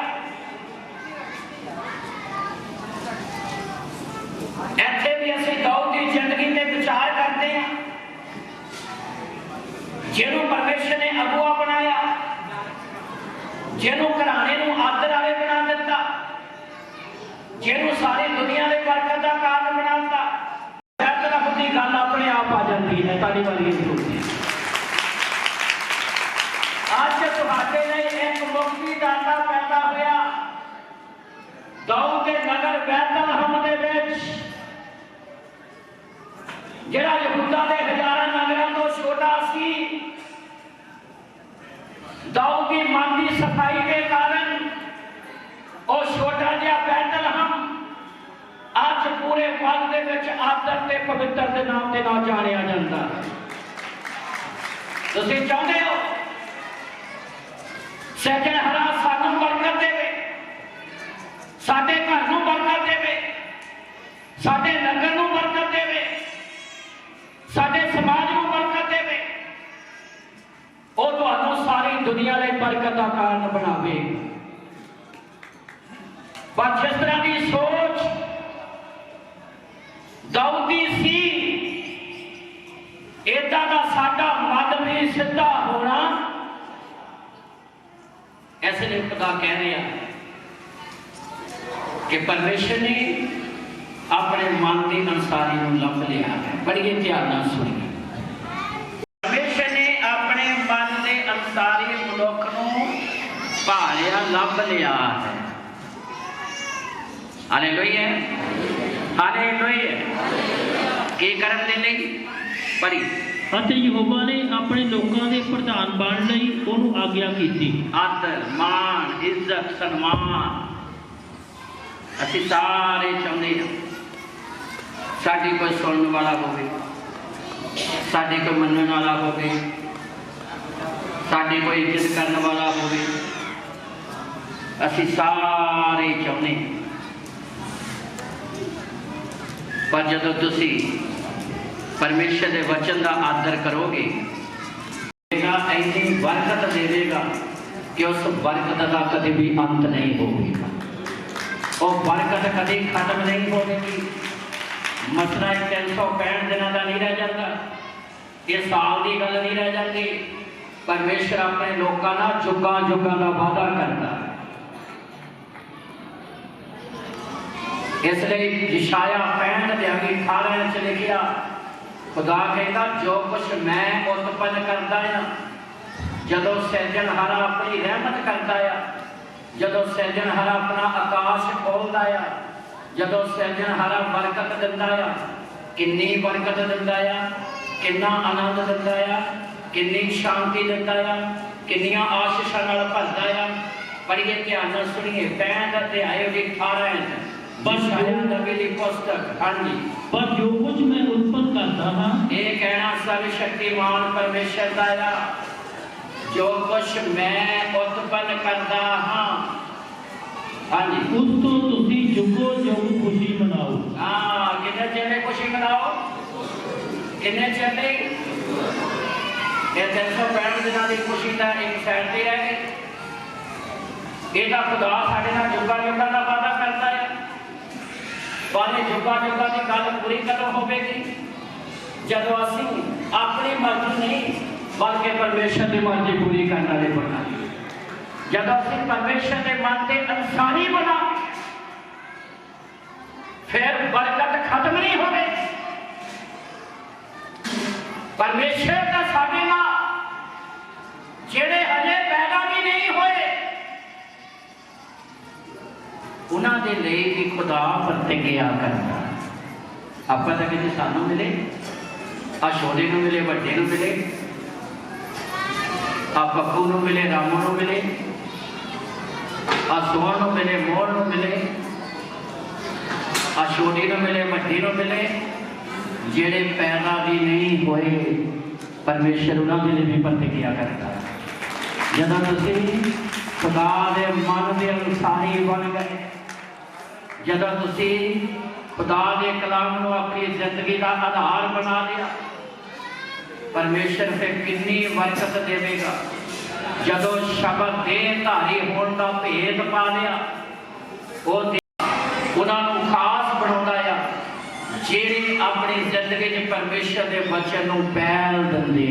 ऐसे भी असीं दाऊद की जिंदगी में विचार करते हैं, जिन्हों परमेश्वर ने अगुआ बनाया, जिन्हों घराने नूं आदर वाले बना दिता, जिन्हों सारी दुनिया के बरकत का कारण बनाता। तरफ की गल अपने आप आ जाती है। ताली वाली अज तुहाडे लई एक मुक्तिदाता पैदा होया, दाऊद के नगर बैतलहम दे विच, जिहड़ा यहूदा के हजारां नगरां तो छोटा सी। दाऊद की मन की सफाई के कारण और छोटा जिहा बैतलहम अज पूरे वर्ल्ड दे विच आदर ते पवित्र के नाम के नाल जानिया जाता। तुसीं चाहुंदे हो सिरजणहारा सानूं बरकत देवे, साडे घर नूं बरकत देवे, साडे नगर नूं बरकत देवे, साडे समाज नूं बरकत देवे, वो तुहानूं सारी दुनिया लई बरकत का कारण बनावे। पर जिस तरह की सोच दाऊदी सी, इदा का साडा मन भी सीधा होना। इसलिए खुदा कह रहे हैं कि परमेश्वर ने अपने मन के अनुसारी को लभ लिया है। बड़ी ध्यान सुनिए, परमेश्वर ने अपने मन के अनुसारी मनुख को भालिया लभ लिया है। Hallelujah, hallelujah. की करन दे लई पढ़ी, ਅਤੇ ਯਹੋਵਾ ਨੇ ਆਪਣੇ ਲੋਕਾਂ ਦੇ ਪ੍ਰਧਾਨ ਬਣਨ ਲਈ ਉਹਨੂੰ ਆਗਿਆ ਕੀਤੀ। आदर मान इज्जत सन्मान असीं सारे चाहुंदे हां साडी कोई सुनने वाला होवे, साडी कोई मनण वाला होवे, साडी कोई इज्जत करने वाला होवे। असीं सारे चाहुंदे, पर जदों तुसीं परमेश्वर के वचन का आदर करोगे, ऐसी बरकत देगा कि उस बरकत का कभी भी अंत नहीं होगा। वो बरकत कभी खत्म नहीं होगी। मसला 365 दिनों का नहीं रह जाता, ये साल की गल नहीं रह जाती। परमेश्वर अपने लोगों का जुगां जुगां का वादा करता है। इसलिए यशाया 65:18 च लिखिया, खुदा कहता जो कुछ मैं उत्पन्न करता है, जदों सिरजणहारा अपनी रहमत करता है, जदों सिरजनहारा अपना आकाश खोलता आ, जदों सिरजनहारा बरकत दिंदा आ, किन्नी बरकत दिंदा आ, किन्ना आनंद दिंदा आ, किन्नी शांति दिंदा आ, किन्नियां आशीषां नाल भरदा आ। पढ़िए ध्यान नाल सुनिए 65 अध्याय की 18 बशाया नबी दी पुस्तक। हाँ जी, पर जो कुछ मैं उत्पन्न करता हाँ, ये कहना सर्वशक्तिमान परमेश्वर दा आ, जो कुछ मैं उत्पन्न करता हाँ। हाँ जी, उस तो तुसी जुगो जुग खुशी मनाओ। हाँ, किन्ने चले खुशी मनाओ, किन्ने चले ये 365 दिनों की खुशी का एक साइड पे रह गई। ਇਹਦਾ खुदा ਸਾਡੇ ਨਾਲ ਜੁਗਾ ਜੁਗਾ ਦਾ ਵਾਅਦਾ ਕਰਦਾ ਹੈ, ਪਰ ਇਹ ਜੁਗਾ ਜੁਗਾ ਦੀ ਗੱਲ ਪੂਰੀ ਕਦੋਂ ਹੋਵੇਗੀ? ਜਦੋਂ ਅਸੀਂ ਆਪਣੀ ਮਰਜ਼ੀ ਨਹੀਂ ਬਲਕਿ ਪਰਮੇਸ਼ਰ ਦੀ ਮਰਜ਼ੀ ਪੂਰੀ ਕਰਨ ਵਾਲੇ ਬਣਾਂਗੇ। ਜਦੋਂ ਅਸੀਂ ਪਰਮੇਸ਼ਰ ਦੇ ਮਨ ਦੇ ਅਨੁਸਾਰੀ ਬਣਾਂਗੇ ਫਿਰ ਬਰਕਤ ਖਤਮ ਨਹੀਂ ਹੋਵੇਗੀ। ਪਰਮੇਸ਼ਰ ਦਾ ਸਾਡੇ ਨਾਲ ਜਿਹੜੇ ਹਜੇ ਪੈਦਾ ਵੀ ਨਹੀਂ ਹੋਏ ਉਹਨਾਂ ਦੇ ਲਈ ਵੀ ਖੁਦਾ ਪ੍ਰਤਿਗਿਆ ਕਰਦਾ। ਆਪਾਂ ਤਾਂ ਕਿਤੇ ਸਾਨੂੰ ਮਿਲੇ, ਆ ਛੋਟੇ ਨੂੰ ਮਿਲੇ, ਵੱਡੇ ਨੂੰ ਮਿਲੇ, ਆ ਬੱਬੂ ਨੂੰ ਮਿਲੇ, ਰਾਮੂ ਨੂੰ ਮਿਲੇ, ਆ ਸੋਹਣ ਨੂੰ ਮਿਲੇ, ਮੋਹਨ ਨੂੰ ਮਿਲੇ, ਆ ਛੋਟੀ ਨੂੰ ਮਿਲੇ, ਵੱਡੀ ਨੂੰ ਮਿਲੇ। ਜਿਹੜੇ ਪੈਦਾ ਵੀ ਨਹੀਂ ਹੋਏ ਪਰਮੇਸ਼ਰ ਉਹਨਾਂ ਦੇ ਲਈ ਵੀ ਪ੍ਰਤਿਗਿਆ ਕਰਦਾ। ਜਦੋਂ ਤੁਸੀਂ खुदा दे मन के अनुसारी बन गए, जदों तुसी खुदा के कलाम को अपनी जिंदगी का आधार बना लिया, परमेश्वर फिर कितनी बरकत देवेगा। जदों शब्द दे धारी होने का भेद पा लिया, वो उन्होंने खास बना आ जेड़े अपनी जिंदगी च परमेश्वर के वचन को पहल देंगे,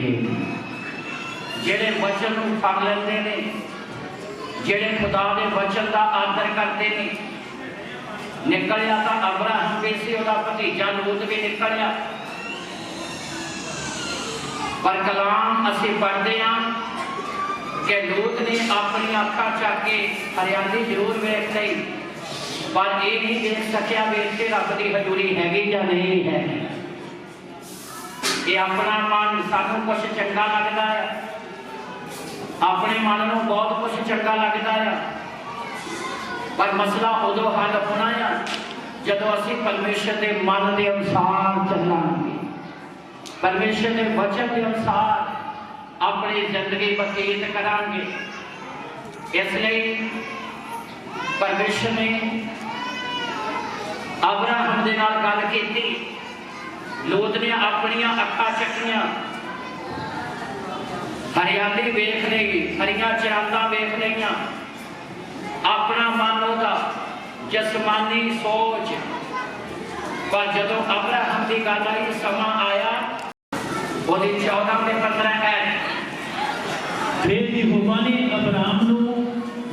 जेड़े वचन को फड़ लेंदे ने, जेड़े खुदा के वचन का आदर करते हैं। निकलिया तो अब्राहम भी सी, उसका भतीजा लूत भी निकलिया। पर कलाम असी पढ़ते हैं कि लूत ने अपनी अखा चक के हरियाली जरूर वेख ली, पर यह नहीं देख सकिया भी इतने रब की हजूरी हैगी या नहीं है। ये अपना मन सानू कुछ चंगा लगता है, अपने मन को बहुत कुछ चंगा लगता है, पर मसला उदों हल होना है जदों असी परमेश्वर के मन के अनुसार चलांगे, परमेश्वर के वचन के अनुसार अपनी जिंदगी बतीत करांगे। इसलिए परमेश्वर ने अब्राहम दे नाल गल कीती, लूत ने अपनियां अखां चकियां, हरियाली वेख ली, हरिया चरांदा वेख लिया, अपना मन उहदा जसमानी सोच। पर जदों अब्राहम की गल आई, समा आया, वो 14 ते 15 है। फिर यहोवा ने अब्राहम नूं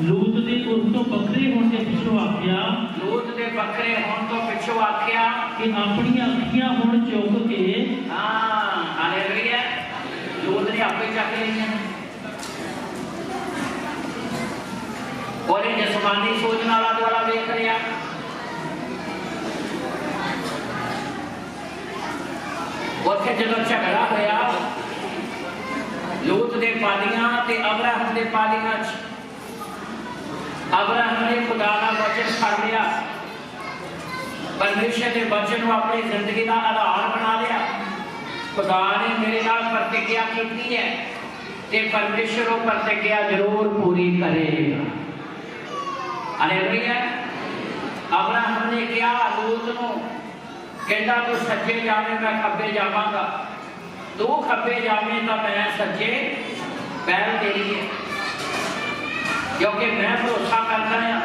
लूत दे उस तो बखरे होने के पिछों आख्या, लूत दे बखरे होने तो पिछों आख्या कि अपनी अखियां हुण चुक के, हाँ हालेलुया, लूत ने आपे चक लिया और जसमानी सोच नाल आला वेख लिया। उत्थे जदों झगड़ा होया लूत दे पालियां ते अब्राहम दे पालियां च, अब्राहम ने खुदा का वचन फड़ लिया, परमेश्वर के वचन को अपनी जिंदगी का आधार बना लिया। खुदा ने मेरे नाल प्रतिज्ञा की है ते परमेश्वर वो प्रतिज्ञा जरूर पूरी करेगा। हालेलुया। अब्राहम ने कहा लूत नूं, कहता तू सज्जे जावे मैं खब्बे जावांगा, तू खब्बे जावे तो मैं सज्जे पैर तेरी है, क्योंकि मैं भरोसा करता हूं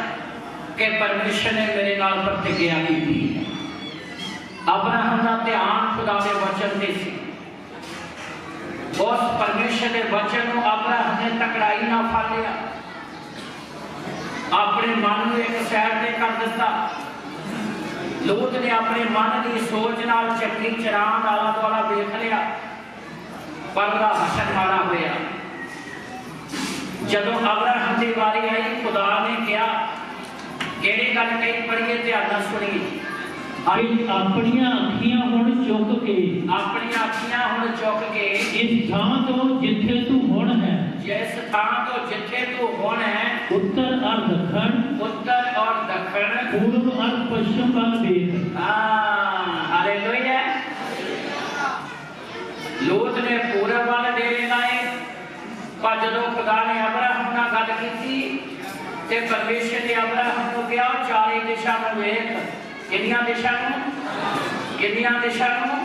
कि परमेश्वर ने मेरे नाल प्रतिज्ञा की है। अब्राहम का ध्यान खुदा के वचन से सी, उस परमेश्वर के वचन को अब्राहम ने तकड़ाई ना फड़ लिया, अपने मन को एक सैर पे कर दिता। लूत ने अपने मन की सोच नाल चक्की चरान आला दुआला वेख लिया, पर उसका हसन माड़ा होया। जदों अब्राहम की वारी आई खुदा ने कहा किहड़ी गल कही पढ़िए ध्यान नाल सुनिए अपनियां अखियां हुण चुक के अपनियां अखियां हुण चुक के इस थां तो जिथे तू हुण है जिस थां तो जिथे तू हुण है उत्तर और दक्षिण पूर्व और पश्चिम वाल देख। हालेलुया। लोत ने पूरब वाल डेरे लाए पर जदों खुदा ने अब्राहम नाल गल कीती ते परमेश्वर ने अब्राहम को कहा चारे दिशा में वेख किन्नियां दिशा नूं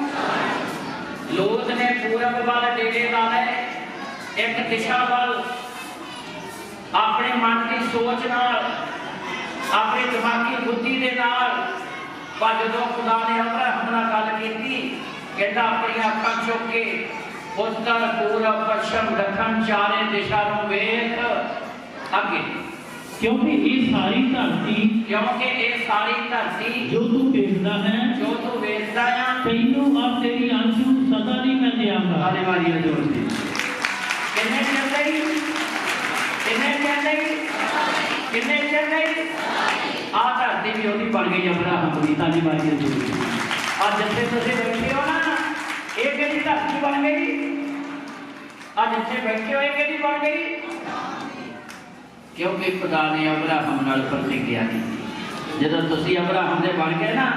लोत ने पूरब वाल डेरे ला लए एक दिशा वाल अपने मन की सोच नाल अपनी दिमागी बुद्धि के नाल पर जदों खुदा ने अब्राहम नाल गल कीती कहता अपनी अखां चुक के उत्तर पूरब पश्चिम दक्षिण चारे दिशा नूं वेख अगे क्योंकि ये सारी धरती जो तू देखता है तेनों और तेरी आंसू सदा नहीं मैं देंगा। आ धरती भी ओदी बन गई अब्राहम की ताली मारी जोर। आज जिथे तुसीं बैठे हो ना ये किहड़ी धरती बन गई। आज जिथे बैठे हो ये किहड़ी बन गई क्योंकि खुदा ने अब्राहम नाल प्रतिज्ञा की जदों तुसीं अब्राहम दे बन गए ना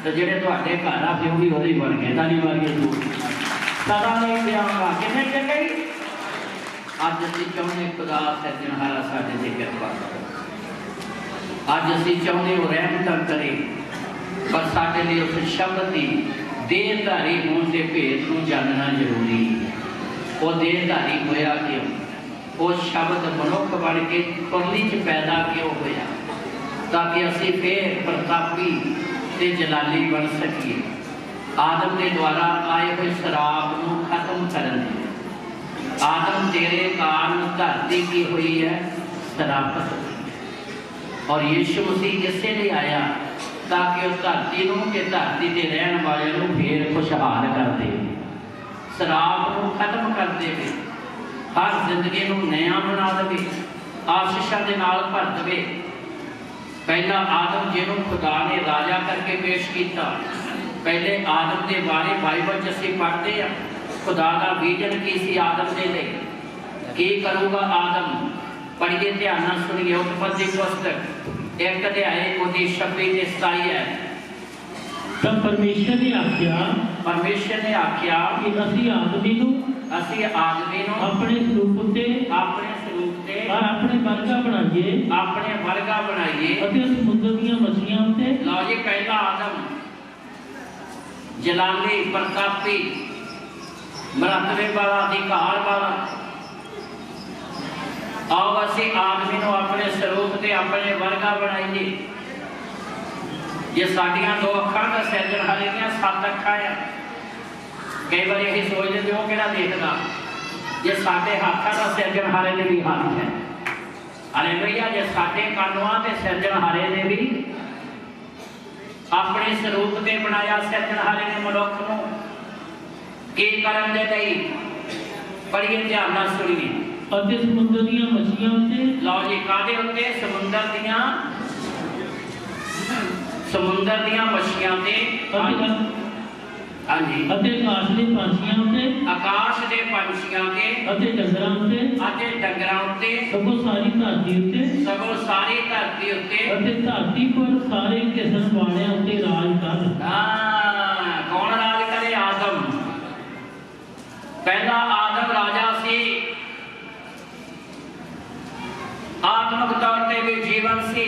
तो जिहड़े तुहाडे घर आ फिर भी ओहदे बन गए। ताली मारिए जोर। सदा नहीं देंगा किन्ने चल गई। अज असीं चाहुंदे खुदा सिरजणहारा साडे ते किरपा करे। अज असीं चाहुंदे हो रहमत करे पर साडे लिए उस शब्द की देहधारी होने के भेद को जानना जरूरी है। वो देहधारी होया क्यों वो शब्द मनुख बन के कुरली च पैदा क्यों होया ताकि असीं फिर प्रतापी ते जलाली बन सकीए। आदम के द्वारा आए हुए शराब को खत्म करने आदम तेरे कारण धरती की हुई है शराबत और यीशु मसीह इससे लिए आया ताकि उस धरती को धरती के रहने वाले फिर खुशहाल कर दे शराब को खत्म कर दे हर जिंदगी को नया बना दे आशीषां दे नाल भर दे। पहला आदम जिन्हों खुदा ने राजा करके पेश किया पहले आदम के बारे बाइबल च असीं पढ़ते हैं खुदा का विजन की सी आदम के लिए की करूगा आदम पढ़िए ध्यान नाल सुनिए उत्पत्ति पुस्तक 1 अध्याय 26-27 है। तब परमेश्वर ने आख्या कि असीं आदमी नूं अपने स्वरूप ते और अपने वर्गा बनाइए अते समुद्र दीयां मछलियां ते। लो जी पहला आदम जलाली प्रतापी मरतबे वाला अधिकार वाला आओ असीं आदमी नूं अपने स्वरूप ते अपने वर्गा बनाइए। ये साडियां दो अखां दा सिरजणहारे दीयां 7 अखां है। कई बार यही सोचते हो किहड़ा देखदा ये साडे हाथां दा सिरजणहारे दे भी हाथ है। हालेलुया। जे साडे कानूआं ते सिरजणहारे ने भी अपने स्वरूप ते बनाया सिरजणहारे ने मनुख नूं की करन दे लई पढ़िए ध्यान नाल सुनिए अते समुद्र दीयां मछलियां उत्ते। लो जी कादे उत्ते समुद्र दीयां मछलियां ते हाँ जी अते आकाश दे पंछियां उत्ते आकाश दे पंछियां ते अते डंगरां उत्ते सगों सारी धरती उत्ते अते धरती पर सारे किस्म वालियां उत्ते राज कर। कौन राज करे आदम। पहला आदम राजा सी आत्मिक तौर पे भी जीवन सी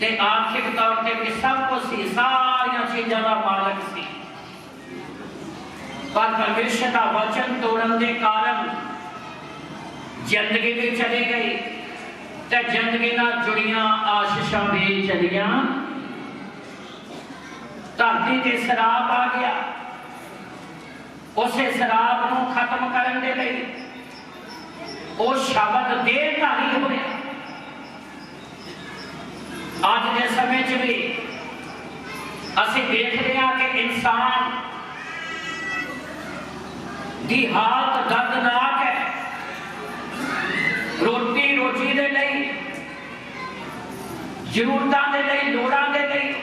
ते आर्थिक तौर पे भी सब कुछ सी सारियां चीज़ों का मालक सी पर परमेश्वर का वचन तोड़न के कारण जिंदगी भी चली गई ते जिंदगी नाल जुड़ियां आशीषां भी चलियां। धरती ते शराब आ गया उसे शराब को खत्म करने के लिए वो शब्द देहधारी होया। आज के समय च भी असीं देख रहे हैं कि इंसान की हालत दर्दनाक है। रोटी ਜ਼ਰੂਰਤਾਂ ਦੇ ਲਈ, ਲੋੜਾਂ ਦੇ ਲਈ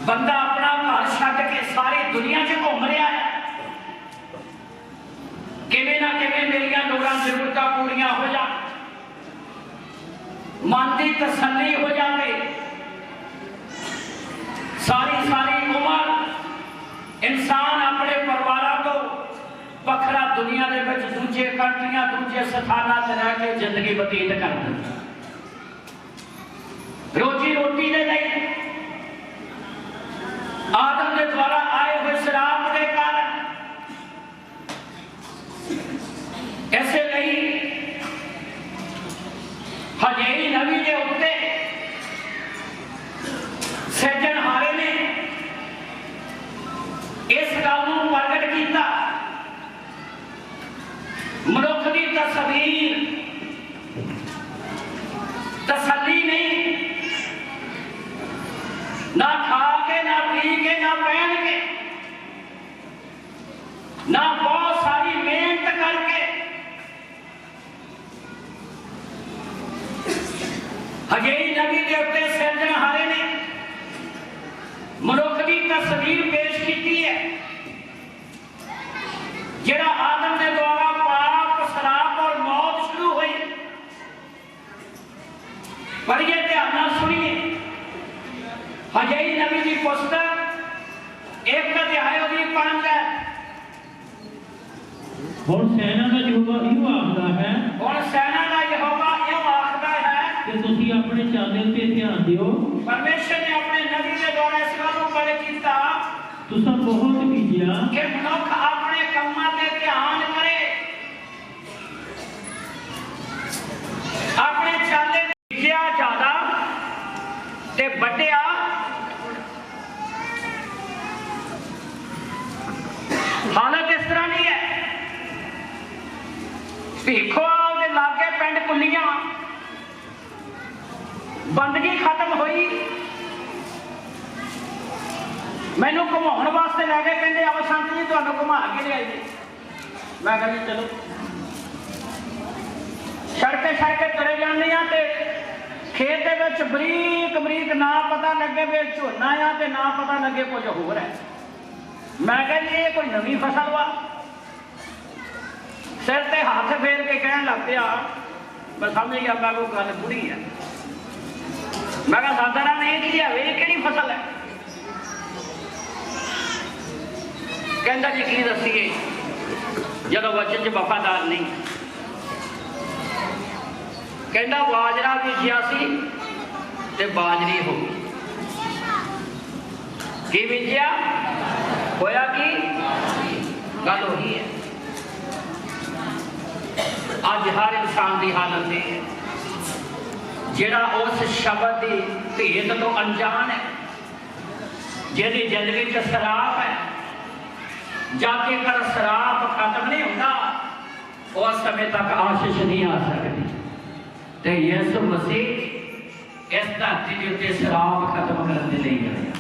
ਬੰਦਾ ਆਪਣਾ ਘਰ ਛੱਡ ਕੇ ਸਾਰੀ ਦੁਨੀਆ 'ਚ ਘੁੰਮ ਰਿਹਾ ਹੈ। ਕਿਵੇਂ ਨਾ ਕਿਵੇਂ ਮੇਰੀਆਂ ਲੋੜਾਂ ਜ਼ਰੂਰਤਾਂ ਪੂਰੀਆਂ ਹੋ ਜਾਣ, ਮਨ ਦੀ ਤਸੱਲੀ ਹੋ ਜਾਵੇ। ਸਾਰੀ ਸਾਰੀ ਉਮਰ ਇਨਸਾਨ ਆਪਣੇ ਪਰਿਵਾਰਾਂ ਤੋਂ ਵੱਖਰਾ ਦੁਨੀਆ ਦੇ ਵਿੱਚ ਦੂਜੇ ਕੰਟਰੀਆਂ, ਦੂਜੇ ਸਥਾਨਾਂ ਤੇ ਰਹਿ ਕੇ ਜ਼ਿੰਦਗੀ ਬਤੀਤ ਕਰਦਾ। ਰੋਜੀ ਰੋਟੀ ਦੇ ਲਈ ਆਦਮ ਦੇ ਦੁਆਰਾ ਆਏ ਹੋਏ ਸ਼ਰਾਪ ਦੇ ਕਾਰਨ, ਇਸੇ ਲਈ ਹਜੇ ਨਵੀ ਦੇ ਉੱਤੇ ਸਿਰਜਣਹਾਰੇ ਨੇ ਇਸ ਗੱਲ ਨੂੰ ਪ੍ਰਗਟ ਕੀਤਾ। ਮਨੁੱਖ ਦੀ ਤਸਵੀਰ ਤਸੱਲੀ ਨਹੀਂ, ਨਾ ਖਾ ਕੇ, ਨਾ ਪੀ ਕੇ, ਨਾ ਪਹਿਨ ਕੇ, ਨਾ ਬਹੁਤ ਸਾਰੀ ਮਿਹਨਤ ਕਰਕੇ। ਹਜੇ ਨਬੀ ਦੇ ਉੱਤੇ ਸਿਰਜਣਹਾਰੇ ਨੇ ਮਨੁੱਖ ਦੀ ਤਸਵੀਰ ਪੇਸ਼ ਕੀਤੀ ਹੈ, ਜਿਹੜਾ ਆਦਮ ਦੇ ਦੁਆਰਾ ਪਾਪ, ਸ਼ਰਾਪ ਔਰ ਮੌਤ ਸ਼ੁਰੂ ਹੋਈ। ਪਰ ਇਹ ਧਿਆਨ ਨਾਲ ਸੁਣੀਏ, ਹਜੇ ਨਬੀ ਦੀ ਪੁਸਤਕ 1 ਅਧਿਆਇ ਉਹਦੀ 5 ਹੈ। ਹੁਣ ਸੈਨਾ ਦਾ ਯਹੋਵਾ ਇਹੋ ਆਖਦਾ ਹੈ, ਹੁਣ ਸੈਨਾ ਦਾ ਯਹੋਵਾ ਇਹੋ ਆਖਦਾ ਹੈ ਕਿ ਤੁਸੀਂ ਆਪਣੇ ਚਾਲੇ ਉੱਤੇ ਧਿਆਨ ਦਿਓ। ਪਰਮੇਸ਼ਰ ਨੇ ਆਪਣੇ ਨਬੀ ਦੇ ਦੁਆਰਾ ਇਸ ਗੱਲ ਨੂੰ ਪ੍ਰਗਟ ਕੀਤਾ ਤੁਸੀਂ ਬਹੁਤ ਬੀਜਿਆ ਕਿ ਮਨੁੱਖ ਆਪਣੇ ਕੰਮਾਂ ਤੇ ਧਿਆਨ ਕਰੇ, ਆਪਣੇ ਚਾਲੇ ਬੀਜਿਆ ਜ਼ਿਆਦਾ ਤੇ ਵੱਢਿਆ ਹਾਲਤ ਇਸ ਤਰ੍ਹਾਂ ਨਹੀਂ ਹੈ। ਭੀਖੋ ਦੇ ਲਾਗੇ ਪਿੰਡ ਕੁੱਲੀਆਂ ਬੰਦਗੀ ਖਤਮ ਹੋਈ, ਮੈਨੂੰ ਘੁਮਾਉਣ ਵਾਸਤੇ ਲੈ ਕੇ ਕਹਿੰਦੇ ਆਓ ਸੰਤ ਜੀ ਤੁਹਾਨੂੰ ਘੁਮਾ ਕੇ ਲਿਆਈਏ। ਮੈਂ ਕਿਹਾ ਜੀ ਚਲੋ। ਸੜਕੇ ਤੁਰੇ ਜਾਂਦੇ ਆ ਤੇ ਖੇਤ ਦੇ ਵਿੱਚ ਬਰੀਕ ਬਰੀਕ ਨਾ ਪਤਾ ਲੱਗੇ ਵੀ ਝੋਨਾ ਆ ਤੇ ਨਾ ਪਤਾ ਲੱਗੇ ਕੁਝ ਹੋਰ ਹੈ। ਮੈਂ ਕਿਹਾ ਜੀ ਇਹ ਕੋਈ ਨਵੀਂ ਫਸਲ ਵਾ। ਸਿਰ ਤੇ ਹੱਥ ਫੇਰ ਕੇ ਕਹਿਣ ਲੱਗ ਪਿਆ, ਮੈਂ ਸਮਝ ਗਿਆ ਮੈਂ ਕੋਈ ਗੱਲ ਬੁਰੀ ਹੈ। ਮੈਂ ਕਿਹਾ ਸਾਧਾਰਾ ਨੇ ਕੀ ਲਿਆਵੇ, ਇਹ ਕਿਹੜੀ ਫਸਲ ਹੈ? ਕਹਿੰਦਾ ਜੀ ਕੀ ਦੱਸੀਏ, ਜਦੋਂ ਵਚਨ 'ਚ ਵਫਾਦਾਰ ਨਹੀਂ। ਕਹਿੰਦਾ ਬਾਜਰਾ ਬੀਜਿਆ ਸੀ ਤੇ ਬਾਜਰੀ ਹੋ ਗਈ। ਕੀ ਬੀਜਿਆ ਹੋਇਆ, ਕੀ ਗੱਲ ਉਹੀ ਹੈ। ਅੱਜ ਹਰ ਇਨਸਾਨ ਦੀ ਹਾਲਤ ਇਹ ਹੈ ਜਿਹੜਾ ਉਸ ਸ਼ਬਦ ਦੀ ਭੇਦ ਤੋਂ ਅਣਜਾਣ ਹੈ, ਜਿਹਦੀ ਜ਼ਿੰਦਗੀ 'ਚ ਸ਼ਰਾਬ ਹੈ। ਜਦ ਤੱਕ ਸ਼ਰਾਬ ਖਤਮ ਨਹੀਂ ਹੁੰਦਾ ਉਸ ਸਮੇਂ ਤੱਕ ਆਸ਼ੀਸ਼ ਨਹੀਂ ਆ ਸਕਦੀ। ਤੇ ਯਿਸੂ ਮਸੀਹ ਇਸ ਧਰਤੀ ਦੇ ਉੱਤੇ ਸ਼ਰਾਬ ਖਤਮ ਕਰਨ ਦੇ ਲਈ ਆਇਆ।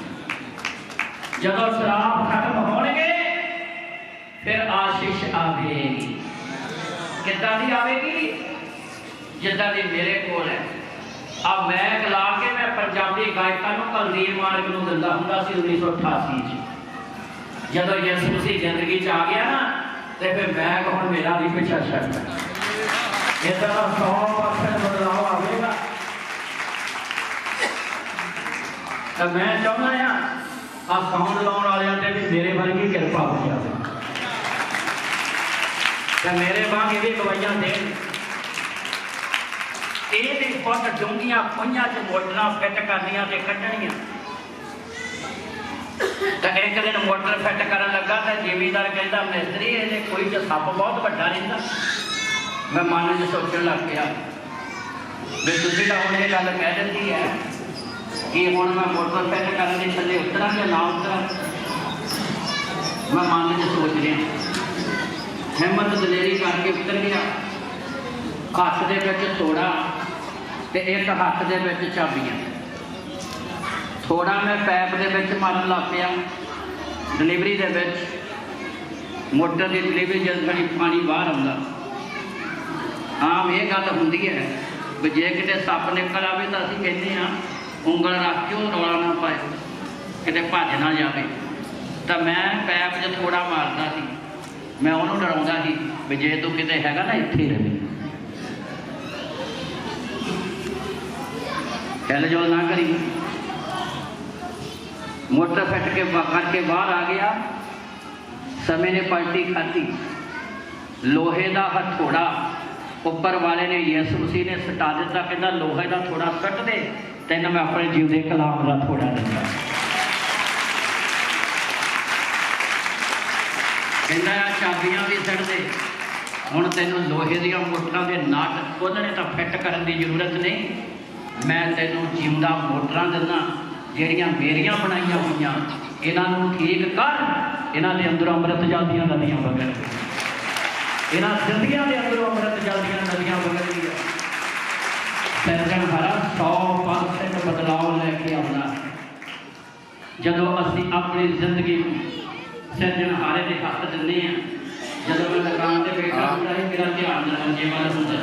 ਜਦੋਂ ਸ਼ਰਾਬ ਖਤਮ ਹੋਣਗੇ ਫਿਰ ਆਸ਼ੀਸ਼ ਆਵੇਗੀ। ਕਿੱਦਾਂ ਦੀ ਆਵੇਗੀ? ਜਿੱਦਾਂ ਦੀ ਮੇਰੇ ਕੋਲ ਹੈ। ਆ ਮੈਂ ਲਾ ਕੇ ਮੈਂ ਪੰਜਾਬੀ ਗਾਇਕਾਂ ਨੂੰ ਕੁਲਦੀਪ ਮਾਨਕ ਨੂੰ ਦਿੰਦਾ ਹੁੰਦਾ ਸੀ 1988 'ਚ। ਜਦੋਂ ਯਿਸੂ ਮਸੀਹ ਜ਼ਿੰਦਗੀ 'ਚ ਆ ਗਿਆ ਨਾ ਤੇ ਫਿਰ ਮੈਂ ਹੁਣ ਮੇਰਾ ਵੀ ਪਿੱਛਾ ਛੱਡਦਾ। ਇਹਦਾ 100% ਬਦਲਾਅ ਆਵੇਗਾ। ਤਾਂ ਮੈਂ ਚਾਹੁੰਦਾ ਆ ਸਾਊਂਡ ਲਾਉਣ ਵਾਲਿਆਂ ਤੇ ਵੀ ਮੇਰੇ ਵਰਗੀ ਕਿਰਪਾ ਹੋ ਜਾਵੇ ਤੇ ਮੇਰੇ ਵਾਂਗ ਇਹਦੀ ਗਵਾਈਆਂ ਦੇਣ। ਇਹ ਵੀ ਬਹੁਤ ਡੂੰਘੀਆਂ ਖੂਹਾਂ 'ਚ ਮੋਟਰਾਂ ਫਿੱਟ ਕਰਨੀਆਂ ਤੇ ਕੱਢਣੀਆਂ। ਤਾਂ ਇੱਕ ਦਿਨ ਮੋਟਰ ਫਿੱਟ ਕਰਨ ਲੱਗਾ ਤਾਂ ਜ਼ਿਮੀਂਦਾਰ ਕਹਿੰਦਾ ਮਿਸਤਰੀ ਇਹਦੇ ਕੋਈ 'ਚ ਸੱਪ ਬਹੁਤ ਵੱਡਾ ਰਹਿੰਦਾ। ਮੈਂ ਮਨ 'ਚ ਸੋਚਣ ਲੱਗ ਪਿਆ ਵੀ ਤੁਸੀਂ ਤਾਂ ਹੁਣ ਇਹ ਗੱਲ ਕਹਿ ਦਿੰਦੀ ਹੈ ਕਿ ਹੁਣ ਮੈਂ ਮੋਟਰ ਫਿੱਟ ਕਰਨ ਦੇ ਥੱਲੇ ਉਤਰਾਂ ਜਾਂ ਨਾ ਉਤਰਾਂ। ਮੈਂ ਮਨ 'ਚ ਸੋਚ ਰਿਹਾ, ਹਿੰਮਤ ਦਲੇਰੀ ਕਰਕੇ ਉਤਰ ਗਿਆ। ਹੱਥ ਦੇ ਵਿੱਚ ਥੋੜਾ ਤੇ ਇੱਕ ਹੱਥ ਦੇ ਵਿੱਚ ਚਾਬੀਆਂ। ਥੋੜਾ ਮੈਂ ਪੈਪ ਦੇ ਵਿੱਚ ਮਾਰਨ ਲੱਗ ਪਿਆ। ਡਿਲੀਵਰੀ ਦੇ ਵਿੱਚ ਮੋਟਰ ਦੀ ਡਿਲੀਵਰੀ ਜਦ ਘੜੀ ਪਾਣੀ ਬਾਹਰ ਆਉਂਦਾ। ਆਮ ਇਹ ਗੱਲ ਹੁੰਦੀ ਹੈ ਵੀ ਜੇ ਕਿਤੇ ਸੱਪ ਨਿਕਲ ਆਵੇ ਤਾਂ ਅਸੀਂ ਕਹਿੰਦੇ ਹਾਂ ਉਂਗਲ ਰੱਖ ਕੇ ਉਹ ਰੌਲਾ ਨਾ ਪਾਏ, ਕਿਤੇ ਭੱਜ ਨਾ ਜਾਵੇ। ਤਾਂ ਮੈਂ ਪੈਪ 'ਚ ਥੋੜਾ ਮਾਰਦਾ ਸੀ, ਮੈਂ ਉਹਨੂੰ ਡਰਾਉਂਦਾ ਸੀ ਵੀ ਜੇ ਤੂੰ ਕਿਤੇ ਹੈਗਾ ਨਾ ਇੱਥੇ ਹੀ ਰਹੇ, ਹਿਲ ਜੋ ਨਾ ਕਰੀ। मोटर फट के करके बाहर आ गया, समय ने पलटी खाती, लोहे का हथौड़ा उपर वाले ने यसु मसीह ने सटा दिता, कहता लोहे का थोड़ा सट दे, तेन मैं अपने जीव के कलाम का थोड़ा दिता। कहता चाबियां भी सट दे, हुण तेनों लोहे दियां मोटरां दे नट खोलने तो फिट करने की जरूरत नहीं, मैं तेनों जिंदा मोटरां दिना ਜਿਹੜੀਆਂ ਮੇਰੀਆਂ ਬਣਾਈਆਂ ਹੋਈਆਂ, ਇਹਨਾਂ ਨੂੰ ਠੀਕ ਕਰ, ਇਹਨਾਂ ਦੇ ਅੰਦਰੋਂ ਅੰਮ੍ਰਿਤ ਜਲਦੀਆਂ ਨਦੀਆਂ ਵਗਣ, ਇਹਨਾਂ ਜ਼ਿੰਦਗੀਆਂ ਦੇ ਅੰਦਰੋਂ ਅੰਮ੍ਰਿਤ ਜਲਦੀਆਂ ਨਦੀਆਂ ਵਗਣਗੀਆਂ। ਸਿਰਜਣਹਾਰਾ 100% ਬਦਲਾਅ ਲੈ ਕੇ ਆਉਣਾ ਜਦੋਂ ਅਸੀਂ ਆਪਣੀ ਜ਼ਿੰਦਗੀ ਨੂੰ ਸਿਰਜਣਹਾਰੇ ਦੇ ਹੱਥ ਦਿੰਦੇ ਹਾਂ। ਜਦੋਂ ਮੈਂ ਦੁਕਾਨ ਤੇ ਬੈਠਾ ਹੁੰਦਾ ਸੀ, ਮੇਰਾ ਧਿਆਨ ਦਰਵਾਜ਼ੇ ਵੱਲ ਹੁੰਦਾ।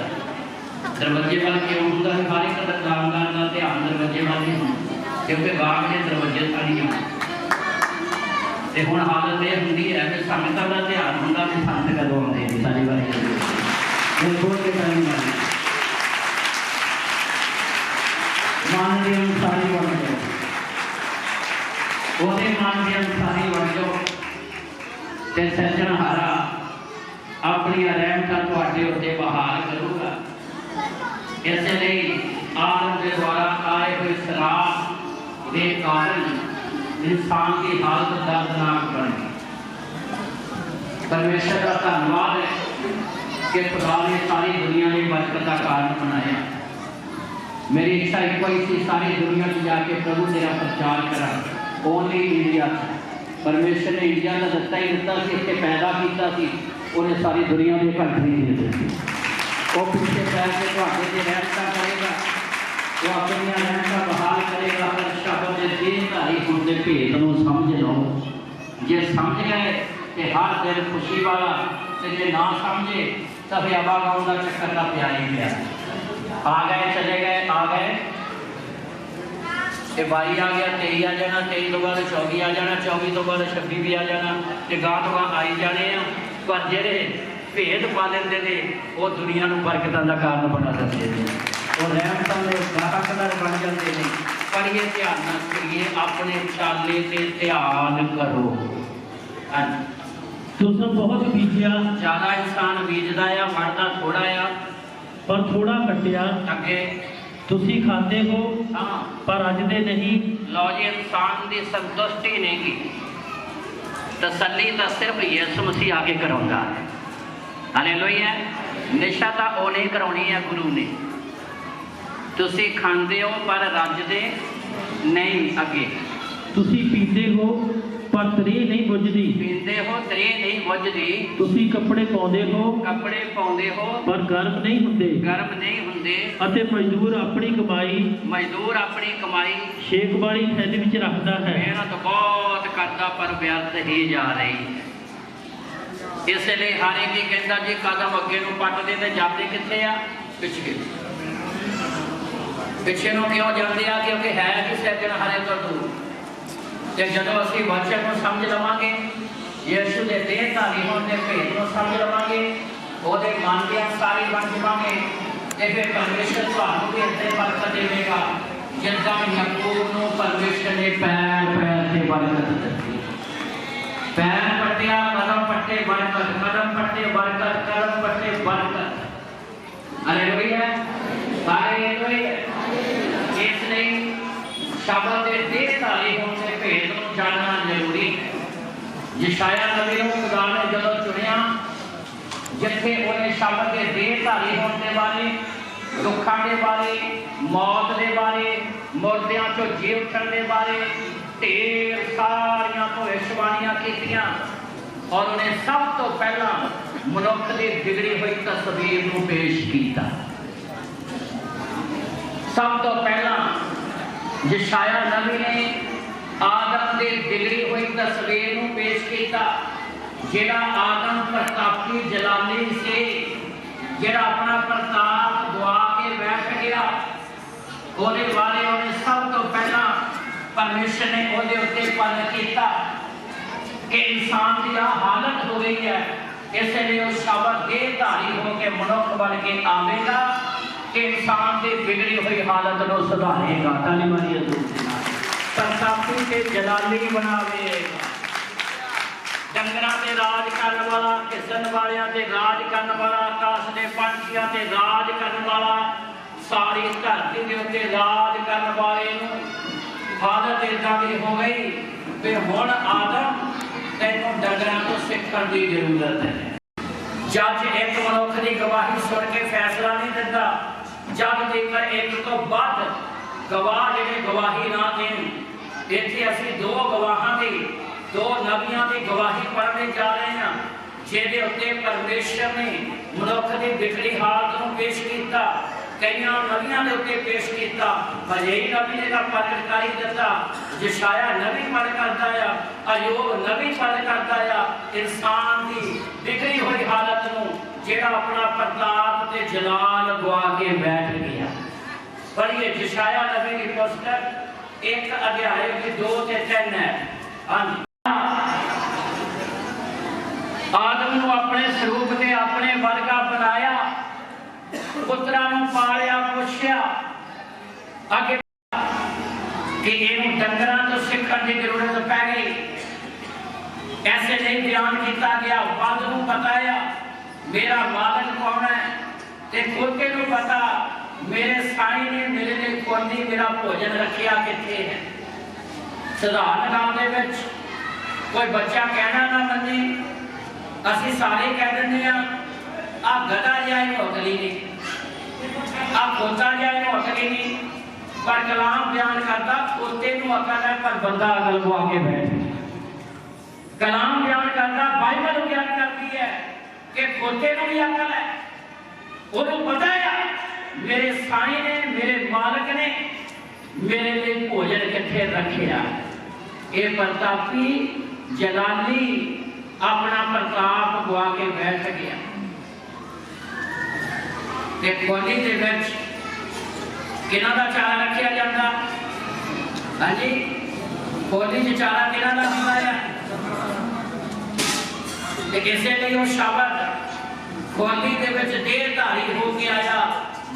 ਦਰਵਾਜ਼ੇ ਵੱਲ ਕਿਉਂ ਹੁੰਦਾ ਸੀ? ਹਰ ਇੱਕ ਦੁਕਾਨਦਾਰ ਦਾ ਧਿਆਨ ਦਰਵਾਜ਼ੇ ਵੱਲ ਹੀ ਹੁੰਦਾ, क्योंकि बाग के दरवाजे सारी हूँ हालत यह होंगी है कि संगत का ध्यान होंगे भी संत कदों आते सारी बारी मन के अनुसार ही बन जाओ, वो मन के अनुसार ही बन जाओ, तो सिरजणहारा अपनी रहमत तुहाडे उत्ते बहाल करूगा। इसलिए आदम के द्वारा आए हुए शराब के कारण इंसान की हालत दर्दनाक बनी। परमेश्वर का धन्यवाद है कि खुदा ने सारी दुनिया में बरकत का कारण बनाया। मेरी इच्छा एक ही थी, सारी दुनिया में जाके प्रभु तेरा प्रचार करा। ओनली इंडिया परमेश्वर ने इंडिया का दत्ता ही दिता सी, इतने पैदा किया, उन्हें सारी दुनिया में कंट्री दे दी। वो पिछले पैर से रहमत करेगा, वो अपनी रहमत बहाल करेगा। पर शब्द के देहधारी होने भेद को समझ लो, जे समझ गए तो हर दिन खुशी वाला, तो जे ना समझे तो फिर आवागाऊ का चक्कर का प्या ही पिया। आ गए चले गए, आ गए 22 आ गया, 23 आ जाना, 23 तो बाद 24 आ जाना, 24 तो बाद 26 भी आ जाना, तो गां तो गां आई जाने। पर जेडे भेद पा लेंदे ने वो दुनिया को बरकतां दा कारण बना देंदे ने, वो रहमतां दे हकदार बन जाते हैं। पर ये ध्यान ना करिए, अपने चाले से ध्यान करो। तुसां बहुत बीजिया, ज़्यादा इंसान बीजदा आ, वड़दा थोड़ा आ, पर थोड़ा कटिया अगे तुसी खाते हो, हाँ पर अजदे नहीं। लो जी, इंसान की संतुष्टि नहीं की तसल्ली तो सिर्फ यसु मसीह आके कराउंदा है। हालेलुया। निशा तो वो नहीं कराउणी है, गुरु ने। तुसी खांदे हो पर रजदे नहीं। अगे तुसी पीते हो पर तरी नहीं बुझदी। पीते हो तरी नहीं बुझदी। तुसी कपड़े पाउंदे हो, कपड़े पाउंदे हो पर गर्म नहीं हुंदे। गर्म नहीं हुंदे। अते मजदूर अपनी कमाई, मजदूर अपनी कमाई शेक वाली थैली विच रखदा है। मेहनत बहुत करता पर व्यर्थ ही जा रही। इसलिए हर एक ही कहता जी कदम अगे नूं पटदे ते जाते कित्थे आ? पिछे। पिछे नूं क्यों जाते आ? क्योंकि है कि सिरजणहारे तो दूर। तो जदों असीं वचन को समझ लवांगे, यीशु के देहधारी होने के भेद को समझ लवांगे, ਉਹਦੇ मन के अनुसार ही बन जावांगे, तो फिर परमेश्वर तुहानूं भी इत्थे बरकत देवेगा जिद्दां याकूब नूं परमेश्वर ने पैर पैर ते बरकत दित्ती। पैर पट्टिया, कदम पट्टे बरकत, कदम पट्टे बरकत, कदम पट्टे बरकत। Hallelujah, hallelujah. इसलिए शब्द के देहधारी होने के भेद को जानना जरूरी है। यशाया नबी को खुदा ने जब चुनिया, जिथे उन्हें शब्द के देहधारी होने बारे, दुखों के बारे, मौत के बारे, मुर्दियां चो जी उठन के बारे ढेर सारियां भविष्यवाणियां कीतियां, और उन्हें सब तो पहला मनुख की बिगड़ी हुई तस्वीर को पेश किया। सब तो पहला यशाया नबी ने आदम की बिगड़ी हुई तस्वीर को पेश किया, जिहड़ा आदम प्रतापी जलाली से ਜਿਹੜਾ ਆਪਣਾ ਪ੍ਰਤਾਪ ਗਵਾ ਕੇ ਬੈਠ ਗਿਆ, ਉਹਦੇ ਬਾਰੇ ਉਹਨੇ ਸਭ ਤੋਂ ਪਹਿਲਾਂ परमेश्वर ने ਉਹਦੇ ਉੱਤੇ ਪਲ ਕੀਤਾ कि इंसान की यह हालत हो गई है, इसलिए उस शब्द देहधारी होकर मनुख बन के आवेगा कि इंसान की बिगड़ी हुई हालत को सुधारेगा। ताली मारिए प्रतापी के जलाली बनावेगा, डंगरां ते राज करने वाला, किसन वालियां ते राज करने वाला, आकाश के पंछियां ते राज करने वाला, सारी धरती के उत्ते राज करने वाले नूं हालत इदां दी हो गई कि हुण आदम तैनूं डंगरां तो सीखण की जरूरत है। जज एक मनुख की गवाही सुन के फैसला नहीं दिता, जब तक एक तो वध गवाह जिहड़े गवाही ना देण। इत्थे असीं दो गवाहां दी, दो नबियां की गवाही पढ़ने जा रहे हैं, जिहदे उत्ते परमेश्वर ने मनुख की बिगड़ी हालत नूं पेश किया, कई नबियां के उत्ते पेश किया। भजई नबी ने प्रगटकारी दिता, यशाया नबी पढ़ करता है, अयूब नबी पढ़ करता है इंसान की बिगड़ी हुई हालत नूं जिहड़ा अपना प्रताप ते जलाल गवा के बैठ गया। पढ़िए यशाया नबी की पुस्तक 1 अध्याय की 2 ते 3 है। आदम नूं अपने स्वरूप ते अपने वर्गा बनाया, पुत्रा नूं पालिया पोषिया, आगे कि इहनूं डंगरां तो सीखण की जरूरत पै गई। ऐसे नहीं बयान किया गया, वध नूं बताया मेरा मालिक कौन है, ते खोते नूं पता मेरे साईं ने मेरे लिए कोई मेरा भोजन रखिया किथे है। सधारण गांव दे विच कोई बच्चा कहना ना मन्ने, असीं सारे कह दिंदे आ गधा जिहा इहनूं अकल ही नहीं, आ खोता जिहा इहनूं अकल ही नहीं। पर कलाम बयान करता खोते नूं अकल है पर बंदा अकल गवा के बैठ गया। कलाम बयान करता बाइबल बयान करती है कि खोते नूं भी अकल है, उन्होंने पता है मेरे साईं ने मेरे मालिक ने मेरे लिए भोजन किथे रखिया। ये प्रतापी जलाली अपना प्रताप गवा के बैठ गया। कोली दे विच किहनां दा चारा रखिया जाता? हाँ जी, कोली च चारा किहनां दा हुंदा है? इसलिए वो शब्द कोली दे विच देहधारी हो के आया,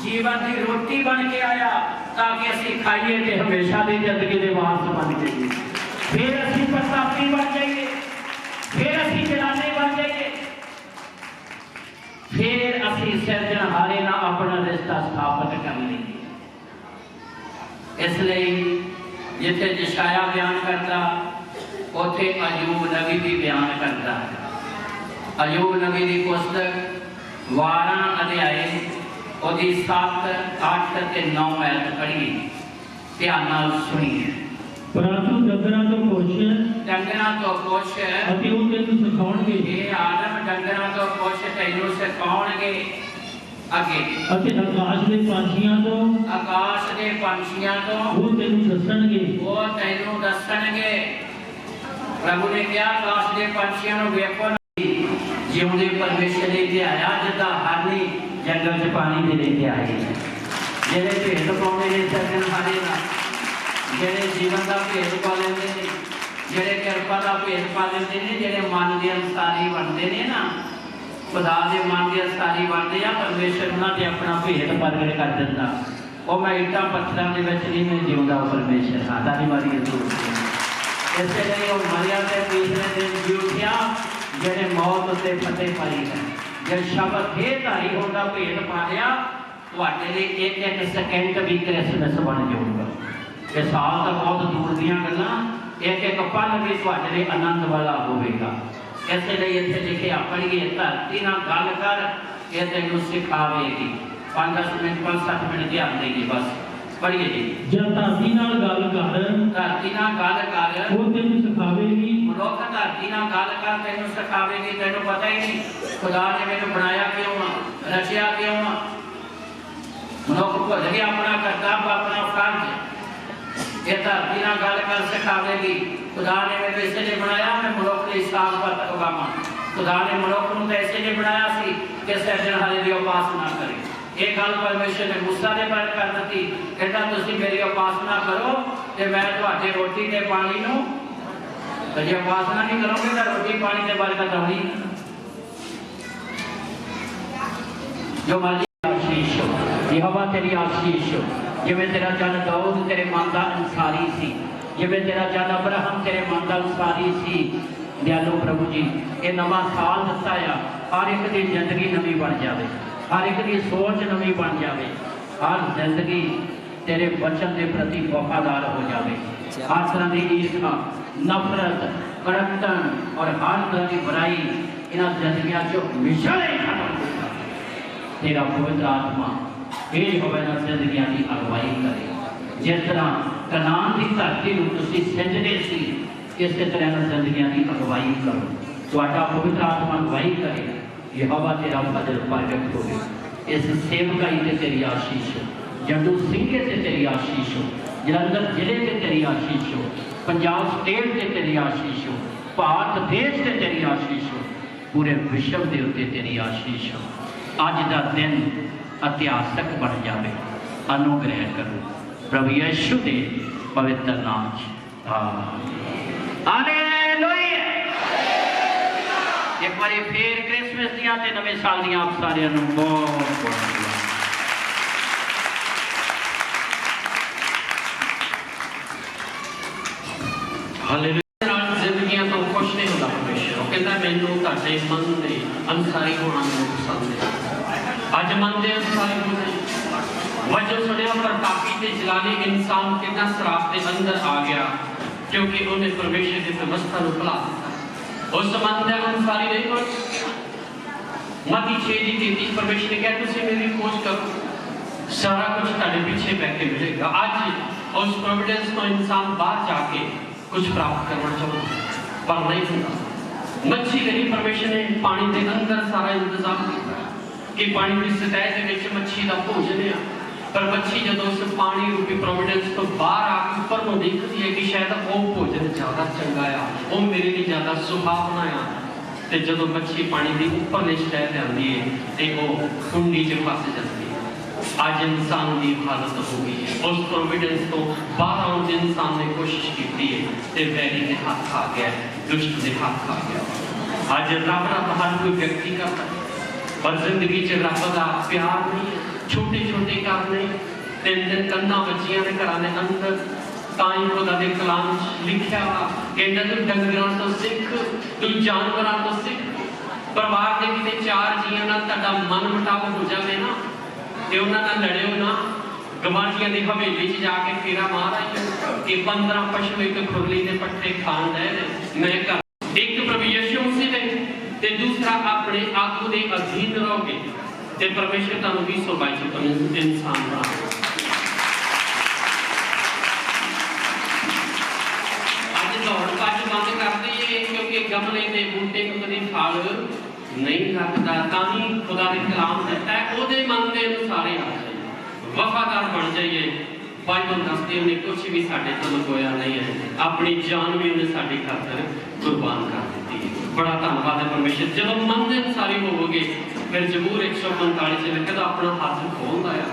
जीवन की रोटी बन के आया, ताकि असीं खाइए ते हमेशा दी जिंदगी दे वारस बन जाइए। फिर असीं प्रतापी बन जाइए, फिर असीं जलाली बन जाइए, फिर असीं सिरजनहारे नाल अपना रिश्ता स्थापित कर लेंगे। इसलिए जिथे यशाया बयान करता, उथे अयूब नबी भी बयान करता है। अयूब नबी की पुस्तक 12 अध्याय ਉਹਦੀ 7, 8 ਤੇ 9 ਆਇਤ ਪੜ੍ਹੀਏ, ਧਿਆਨ ਨਾਲ ਸੁਣੀਏ। ਪਰੰਤੂ ਡੰਗਰਾਂ ਤੋਂ ਪੁੱਛ ਅਤੇ ਉਹ ਤੈਨੂੰ ਸਿਖਾਉਣਗੇ। ਇਹ ਆਦਮ ਡੰਗਰਾਂ ਤੋਂ ਪੁੱਛ ਤੈਨੂੰ ਸਿਖਾਉਣਗੇ। ਅੱਗੇ ਅਤੇ ਆਕਾਸ਼ ਦੇ ਪੰਛੀਆਂ ਤੋਂ ਉਹ ਤੈਨੂੰ ਦੱਸਣਗੇ। ਪ੍ਰਭੂ ਨੇ ਕਿਹਾ ਆਕਾਸ਼ ਦੇ ਪੰਛੀਆਂ ਨੂੰ ਵੇਖੋ, ਜਿਉਂਦੇ परमेश्वर ने ध्याया जिदा हारनी जंगल च पानी दे लेके आए, जेडे भेद पाने ने सिरजनहारे नाल, जेडे जीवन का भेद पा लेंदे ने, जेडे किरपा का भेद पा लेंदे ने, जेडे मन के अनुसारी बनते ने ना, खुदा के मन के अनुसारी बनते आ, परमेश्वर उन्होंने अपना भेद प्रगट कर दिता। वो मैं ईटा पत्थरों के विच नहीं, मैं जिउंदा परमेश्वर हाँ। ताली मारिए जोर से। इसलिए वो मरिया के तीसरे दिन जी उठिया, जेने मौत उत्ते फतेह पाई है। जब शब्द देहधारी होगा भेद पा लिया, तुहाडे लिए एक सेकंड भी क्रिसमस बन जाऊगा। ये साल तो बहुत दूर दीयां गल्लां, एक पल भी तुहाडे लिए आनंद वाला होगा। इसलिए इत्थे लिखिया पढ़िए, धरती नाल गल कर, ये तैनूं सिखावेगी। 5-10 मिनट 5-7 मिनट ध्यान देगी बस। पढ़िए जी। जब धरती नाल गल कर, वो तैनूं सिखावेगी। मनुख धरती नाल गल कर तैनूं सिखावेगी। तैनूं पता ही नहीं खुदा ने मैनूं बनाया क्यों आ, रचिया क्यों आ। मनुख भुल गया अपना कर्तव्य, अपना फर्ज। ये धरती नाल गल कर सिखावेगी। खुदा ने मैनूं इसलिए बनाया, मैं मनुख की साफ पत उगावां। खुदा ने मनुख नूं तां इसलिए बनाया सी कि सैजनहारे की उपासना करे। ये गल परमेश्वर ने मूसा ने पर कर दी, कहता तुसीं मेरी उपासना करो तो मैं तुहाडे रोटी ते पानी नूं, तो जे उपासना नहीं करोगे तो रोटी पानी के बरकत होनी। जो मर्जी आशीष हो, यहोवा तेरी आशीष हो। जिवें तेरा जन दाऊद तेरे मन का अंसारी सी, जिवें तेरा जन अब्राहम तेरे मन का अंसारी सी। दयालु प्रभु जी ये नवा साल दस्ता आ, हर एक की जिंदगी नवी बन जाए, हर एक की सोच नवी बन जाए, हर जिंदगी तेरे वचन के प्रति वफादार हो जाए। हर तरह की ईर्षा, नफरत, कड़कतन और हर तरह की बुराई इन जिंदगियों चो हमेशा खत्म हो जाए। तेरा पवित्र आत्मा भेज होवे ना जिंदगियों की अगवाई करे। जिस तरह कनान की धरती को तुसीं सिंजदे सी, इस तरह जिंदगियों की अगवाई करो। तुहाडा पवित्र आत्मा अगवाई करे। यहोवा तेरा फजल प्रगट होवे। इस सेवकाई से तेरी आशीष हो, जंडू सिंघे से तेरी आशीष हो, जलंधर जिले से तेरी आशीष हो, पंजाब स्टेट से तेरी आशीष हो, भारत देश से तेरी आशीष हो, पूरे विश्व के उत्ते तेरी आशीष हो। अज का दिन इतिहासक बन जाए, अनुग्रह करो प्रभु यीशु के पवित्र नाम हालेलुया। एक बार फिर क्रिसमस दियां ते नवे साल दियां आप सारिਆਂ ਨੂੰ बहुत बहुत हालेलुया। जिंदगियां तो खुश नहीं होता परमेश्वर, कहता मैनू तुहाडे मन दे अंसारी होना मैनू पसंद है। अज मन दे अंसारी होने वजह सुनिया पर ताकि ते जलाली इंसान कितना शराब के अंदर आ गया, क्योंकि उन्हें परमेश्वर की व्यवस्था को भुला दिता। उस मन दे अंसारी नहीं हो। मत्ती 6:33 परमेश्वर ने कहा तुसीं मेरी खोज करो, सारा कुछ तुहाडे पीछे बैठ के मिलेगा। आज उस प्रोविडेंस को इंसान बाहर जाके कुछ प्राप्त करना चाहता पर नहीं होता। मच्छी गरी परमेश्वर ने पानी के अंदर सारा इंतजाम किया कि पानी की सतह के विच मच्छी का भोजन है, पर मच्छी जो उस पानी रूपी प्रोविडेंस तो बाहर आके ऊपर को देखती है कि शायद वो भोजन ज्यादा चंगा आ, वो मेरे लिए ज्यादा सुहावना आ। तो जो मच्छी पानी की उपरली सतह से आती है तो वो कुंडी च फस जाती है। आज इंसान की हालत हो गई है, उस प्रोविडेंस तो बाहर आने की इंसान ने कोशिश की है तो वैरी के हाथ खा गया, दुष्ट के हाथ खा गया। आज रब का हर कोई व्यक्ति करता है, पर जिंदगी च रब का प्यार नहीं है। छोटे छोटे काम नहीं, 3 दिन कंधा बच्चियां ने घर के अंदर ताई खुदा के कलाम लिखा कहना तू डंगरों तो सिख, तू जानवरों तो सिख। परिवार के कितने 4 जीआं नाल तुहाडा मन मुटाव हो जाए ना ते उन्हां नाल लड़ियो ना। गवांढियां की हवेली च जाके फेरा मार आइयो कि 15 पशु एक खुरली के पट्टे खान दे मैं घर एक प्रभु यीशु मसीह दे ते दूसरा अपने आगू के अधीन रहोगे ते परमेश्वर तुहानूं 2022 तुहानूं इंसान बनाएगा। अज दौड़ भज बंद कर दईए क्योंकि गमले के बूटे को कभी फल नहीं लगता। ताही खुदा ने कलाम दिता है ओदे मन के अनुसार आ जाइए, वफादार बन जाइए। बाइबल दसदी उन्हें कुछ भी साडे तो लुकोया नहीं है, अपनी जान भी उन्हें साडी खातर कुर्बान कर दी है। बड़ा धन्यवाद है परमेश्वर। जब मन के अनुसार होवोगे फिर जबूर 145 च लिखा अपना हाथ खोलता है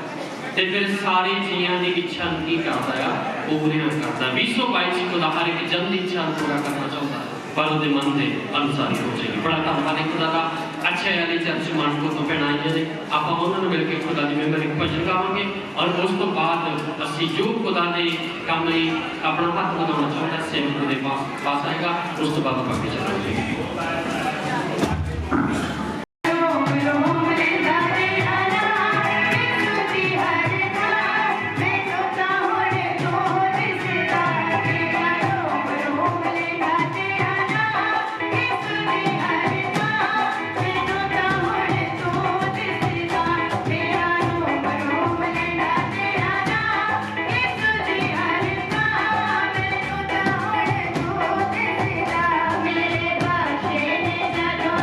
तो फिर सारी जीआं की इच्छा की करता है, पूरियां करता। 2022 खुदा हर एक जन की इच्छा पूरा करना चाहता है, पर वो मन के अनुसार हो जाएगी। बड़ा धन्यवाद है खुदा का। अच्छे वाली चर्च मानकों तो पहनाइए ने आप उन्होंने मिलकर खुदा की मेमोरी भजन गावांगे और उस तो बाद असी जो खुदा के काम लिए अपना हाथ लगाना चाहता है सेवक के पास आएगा, उस तो बाद बाकी चलाएंगे। मेरे बादशाह ने जादू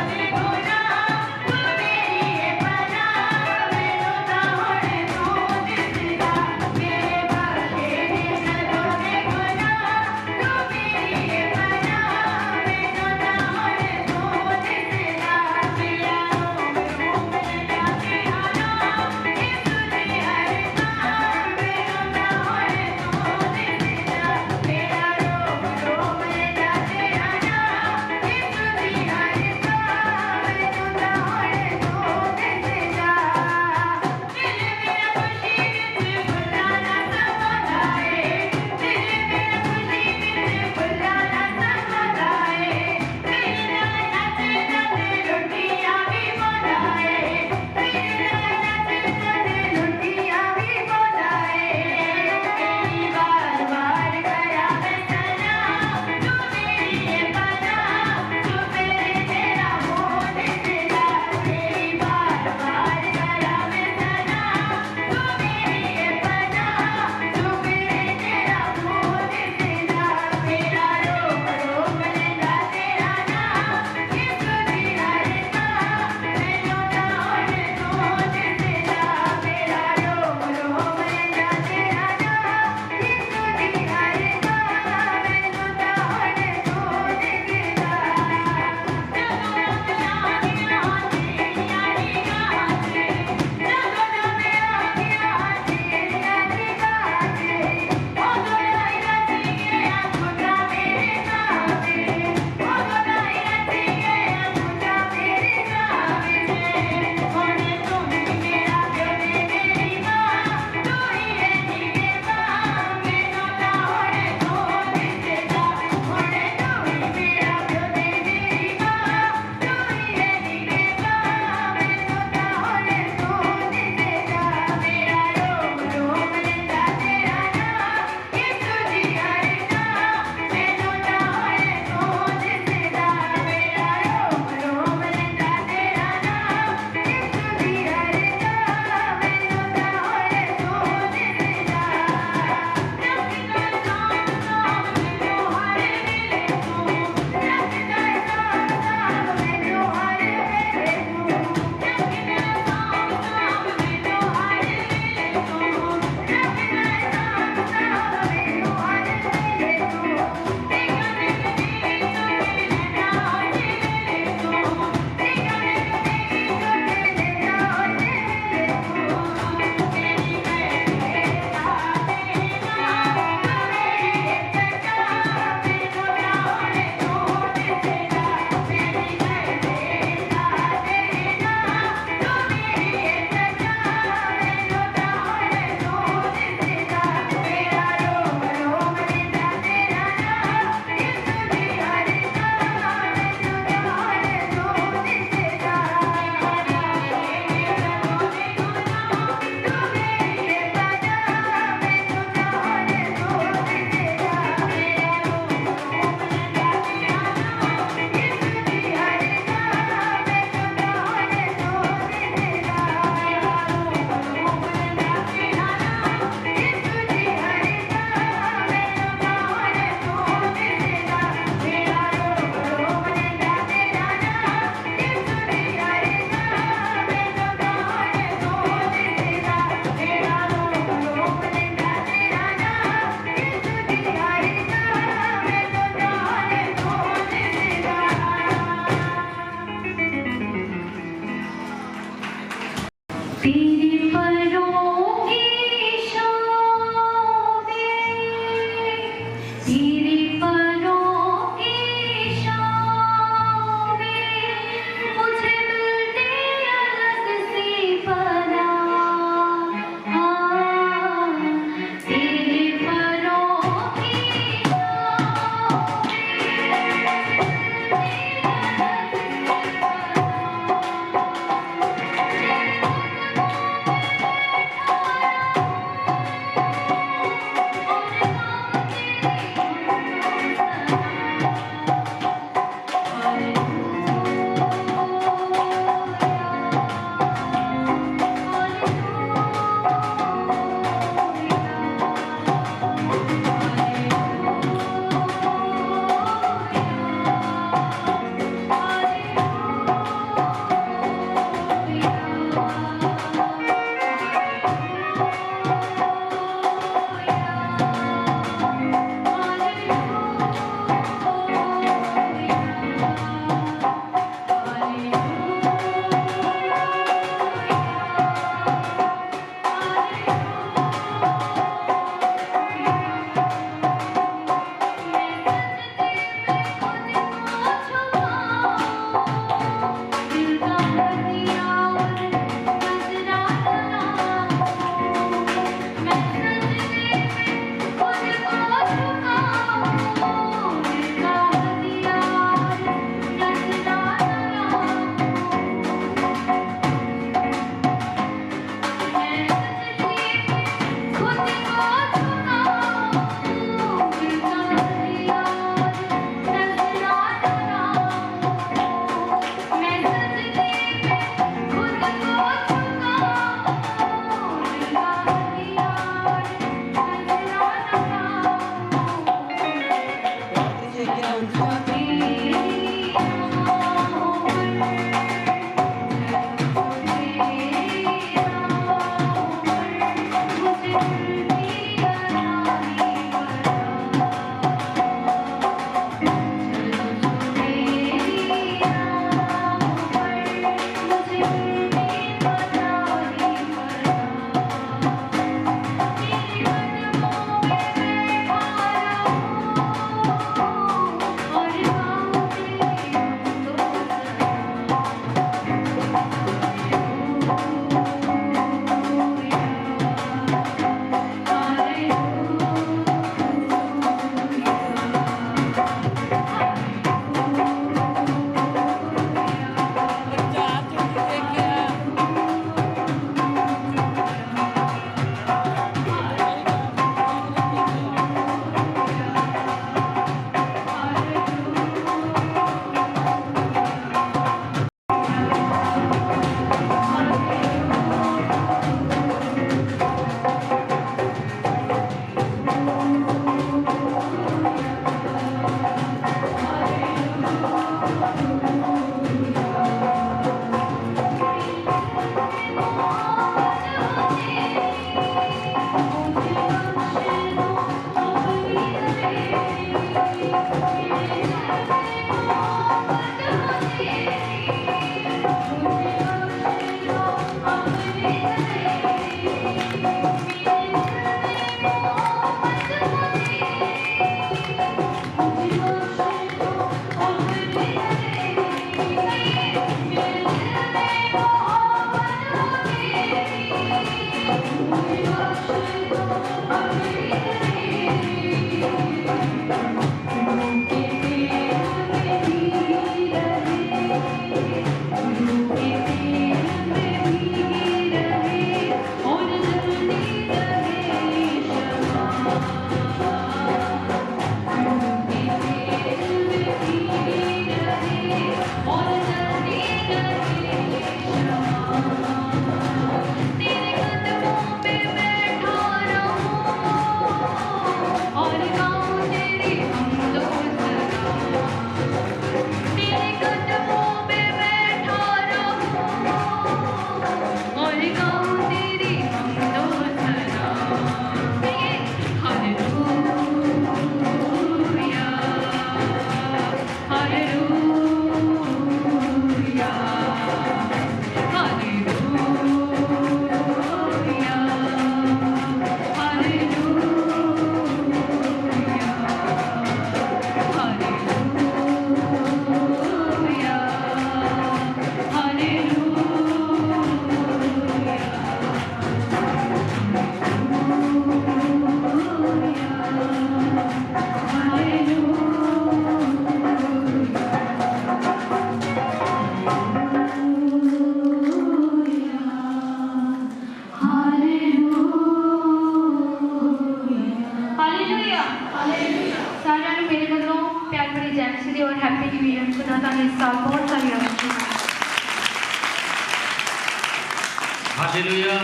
हालेलुया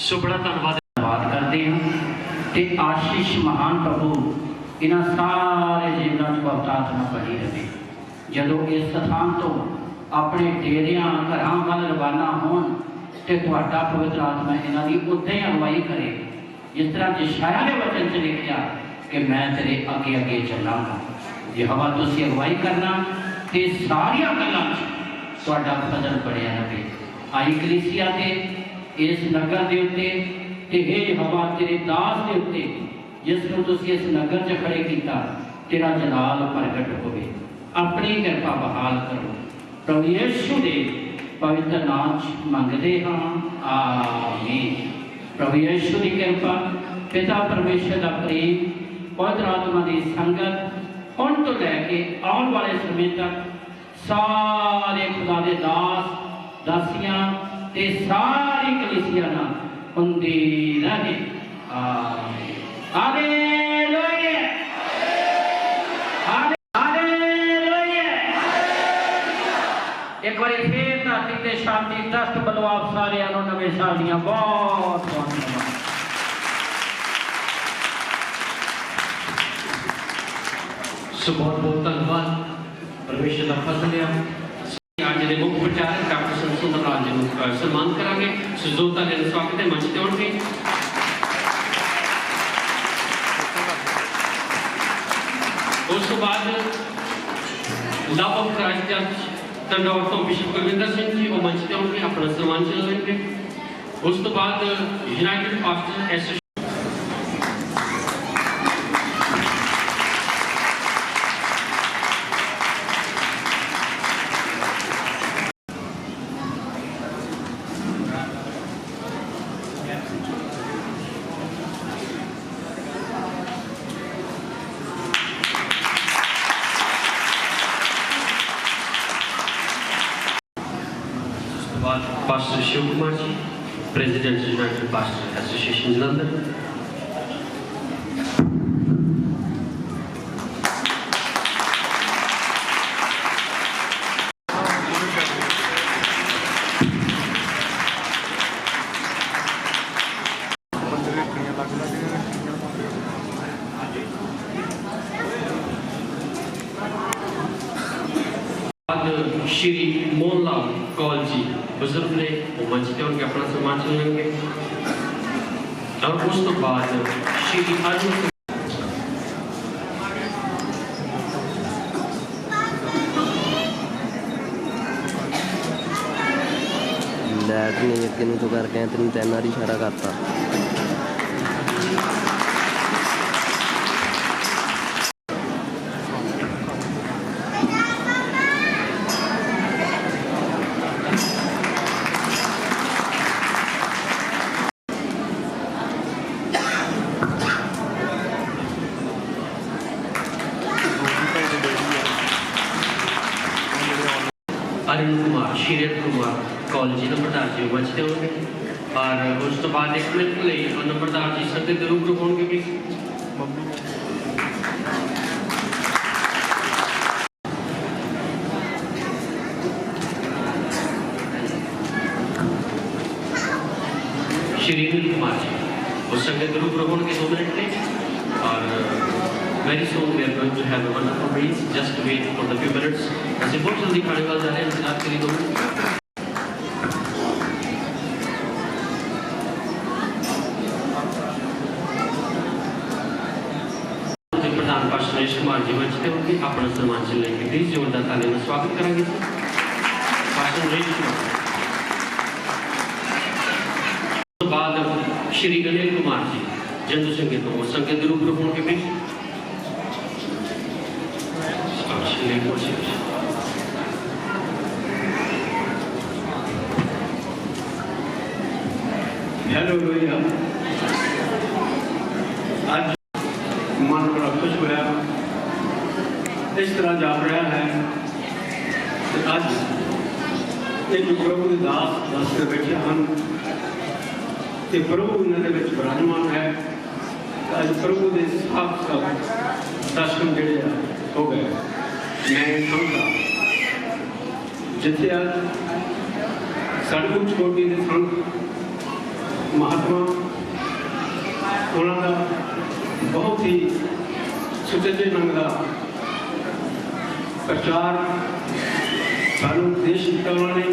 सो बड़ा धन्यवाद करते हैं ते आशीष महान प्रभु इन्हां सारे जीवनां च पवित्र आत्मा बनी रहे। जदों इस स्थान तो अपने डेरियां घरां वल रवाना होण ते तुहाडा पवित्र आत्मा इन्हां दी उदां ही अगवाई करे, जिस तरह यशायाह दे वचन च लिखिया कि मैं तेरे अगे अगे चलांगा। यहोवा तुसीं अगवाई करना ते सारियां गल्लां च तुहाडा फजल बढ़िया रहे। आई कलीसिया ते इस नगर के उत्ते ते हे यहोवा तेरे दास के उत्ते जिसनूं तुसीं इस नगर च खड़े कीता, तेरा जलाल प्रगट होवे, अपनी कृपा बहाल करो। प्रभु यीशु दे पवित्र नाम च मंगदे हां, आमीन। प्रभु यीशु की कृपा, पिता परमेश्वर का प्रेम, पवित्र आत्मा की संगत हुण तो लैके आने वाले समय तक सारे खुदा दे दास दासियां ते सारी कलीसिया ना हुंदी रहे। Hallelujah hallelujah. एक बार फिर धरती ते शांति ट्रस्ट बलो आप सारे नवे साल दियां बहुत बहुत धन्यवाद। सो बहुत बहुत धन्यवाद परमेश्वर का फजल है। आज के मुख्य प्रचारक डॉक्टर संत राज जी को सम्मान करांगे। सुजोता ने स्वागत है मंच ते आउणगे। उस तो बाद लव ऑफ क्राइस्ट चर्च तंडौर तो बिशप कुलविंदर सिंह जी और मंच ते आउणगे, अपना सम्मान चलाएंगे। उस तो बाद united pastors association pastor Shiv Kumar ji, president united pastor association Jalandhar. Shri Mohanlal Kaul ji बुजुर्ग ने वो मंच पे उनके अपना सम्मान चलेंगे। और उस तो बाद श्री अर्जुन लैट ने यकीन तो करके तेन 3 बार इशारा करता। अरुण कुमार शीरत कुमार कॉलेज नंबरदार जी बचते होंगे। और उस तो बाद 1 मिनट के लिए नंबरदार जी संगत के रूबरू होंगे भी। श्री अनिल कुमार जी उस संगत के रूबरू होंगे 2 मिनट के। और very soon we are going to have a wonderful breeze. Just wait for the few minutes. ऐसे बहुत जल्दी कार्निवल जा रहे हैं, इंतजार करिए 2 मिनट। प्रधान पास्टर नरेश कुमार जी बचते होंगे, अपना सम्मान चलेंगे। प्लीज जोरदार ताली में स्वागत करेंगे पास्टर नरेश कुमार। तो बाद श्री अनिल कुमार जी जंतु संगीत और संगीत रूप होंगे भी। हालेलुया। आज मन बड़ा खुश होया, इस तरह जाप रहा है। आज एक प्रभु के दास दस के बैठे हैं कि प्रभु उन्होंने विराजमान है। आज प्रभु के साथ दर्शन जोड़े हो गए। मैं समझा जिथे आज सड़क छोटी के संत महात्मा उन्होंने बहुत ही सुचजे ढंग का प्रचार सानू उपदेश दिता उन्होंने।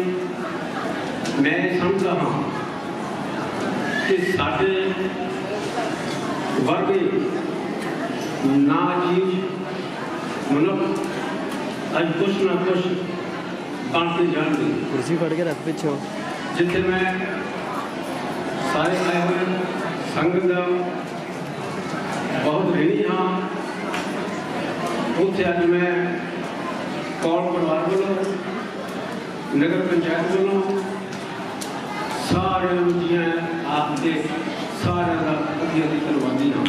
मैं समझता हाँ कि साढ़े वर्गे ना जीव मनुष्य आज कुछ ना कुछ बनते जाएंगे। कुर्सी फड़ के रख पिछो। जिथे मैं सारे आए हुए संघ का बहुत ऋणी हाँ। उत्थे अज मैं कौल परिवार वालों नगर पंचायत वालों सारे जिया आपके सारे का अति धन्यवादी हाँ।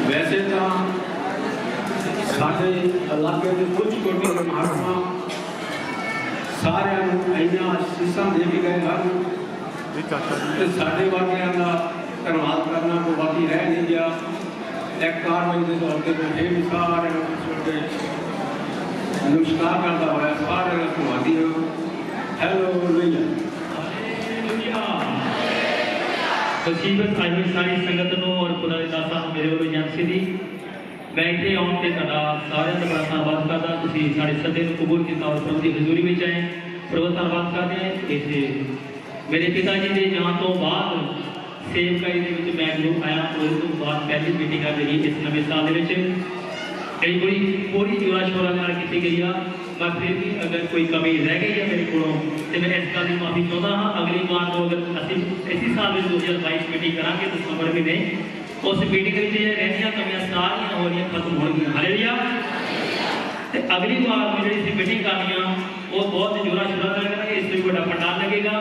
वैसे तो साढ़े इलाके के कुछ कोटि के महात्मा सारे इन्ना शीशा दे के गए हैं। साढ़े वाकिया का धन्यवाद करना कोई बाकी रह नहीं गया। एक कार्रवाई के तौर पर मैं फिर सारे नमस्कार करता हुआ सारे धन्यवादी हाँ। हेलो मुसीबत आई हुई सारी संगत को और खुदा के दासां नूं मेरे वालों एजेंसी दी मैं इत्थे आउण ते तुहाडा सारिਆਂ ਦਾ बड़ा धन्नवाद करदा तुसीं साडे सदे नूं कबूल कीता और प्रभु दी हज़ूरी विच आए प्रभु दा धन्नवाद करदे हां इस मेरे पिता जी दे जाण तो बाद सेवकाई दे विच मैं जो आया उस तो बाद पहली मीटिंग आ मेरी इस नवे साल दे विच कई बड़ी पूरी जोरा शोरा नाल कीती गई आ मैं फिर भी अगर कोई कमी रह गई है मेरे को तो मैं इस गल की माफ़ी चाहता हाँ अगली बार तो अगर असीं इसी साल में 2022 मीटिंग करांगे दिसंबर महीने उस मीटिंग में रहिया कमियां सारियां हो रही खत्म हो गई हालेलुया ते अगली बार में जी मीटिंग करनी वो बहुत जोरा शोरा लगेगा इस से बड़ा पंडाल लगेगा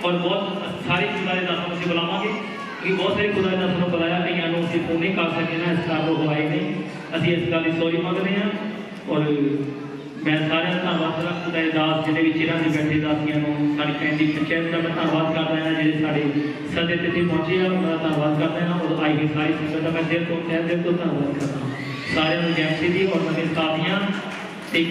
और बहुत सारी खुदा के दासां असीं बुलावांगे क्योंकि बहुत सारे खुदा के दासां नूं पता है कईयां नूं असीं फोन नहीं कर सके ना इस कारण वो आए नहीं असीं इस गल की सॉरी मंगते हैं और मैं सारे धन्नवाद करदा खुदा के दास जिहड़े भी चिरां दे बैठे दासियां नूं साडी फैमिली पंचायत का मैं धन्नवाद करदा हां जिहड़े साडे सदे ते पहुंचे हैं उन्हां दा धन्नवाद करदा हां और आई हुई सारी संगत का मैं दिल तो धन्नवाद करदा सारे नूं जैसी दी और नवे साथियां एक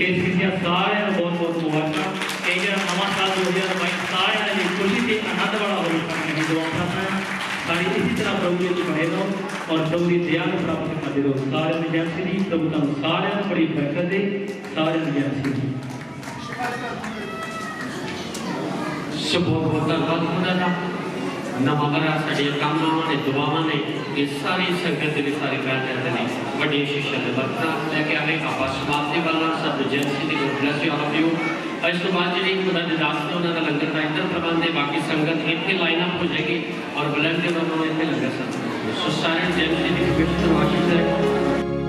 सारे बहुत बहुत मुबारक ये जो नवा साल 2022 सारे की खुशी से आनंद वाला हो मैं दुआ करता है सारी इसी तरह प्रभु जी बने रहो और प्रभु की दया को प्राप्त करते रहो सारे में जैसे दी प्रभु तुम सारे बड़ी बरकत दे सारे में जैसे दी बहुत बहुत धन्यवाद खुदा दा नवा बरा साडियां कामनावां ने दुआवां ने ये सारी संगत दे सारी बरकत ने वड्डी शिक्षा दे बरकत लेके आवे आपा समाप्ति वाला सब agency the God bless you all of you इस तो बाद जी खुदा के दास ने उन्होंने लंगर का इधर प्रबंध है बाकी संगत इतने लाइन अप हो जाएगी और बुलंद के बाद इतने लंगर सब सो सारे एजेंसी दी पवित्र आशीष है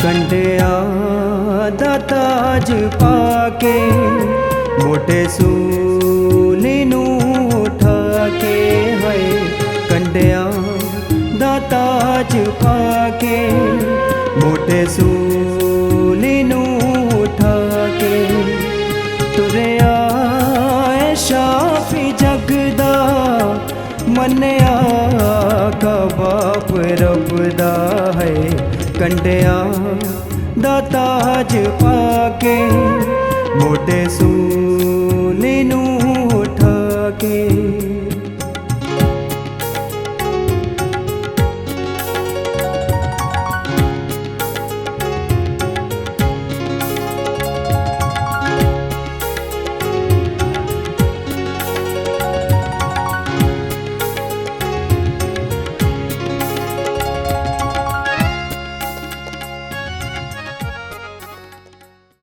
कंडिया दा ताज पाके मोटे सूली नू उठा के है कंडिया दा ताज पाके मोटे सूली नू उठा के तुरे आए शाफी जगदा मन्या का बाप रब दा है कंडिया दा ताज पाके मोटे सू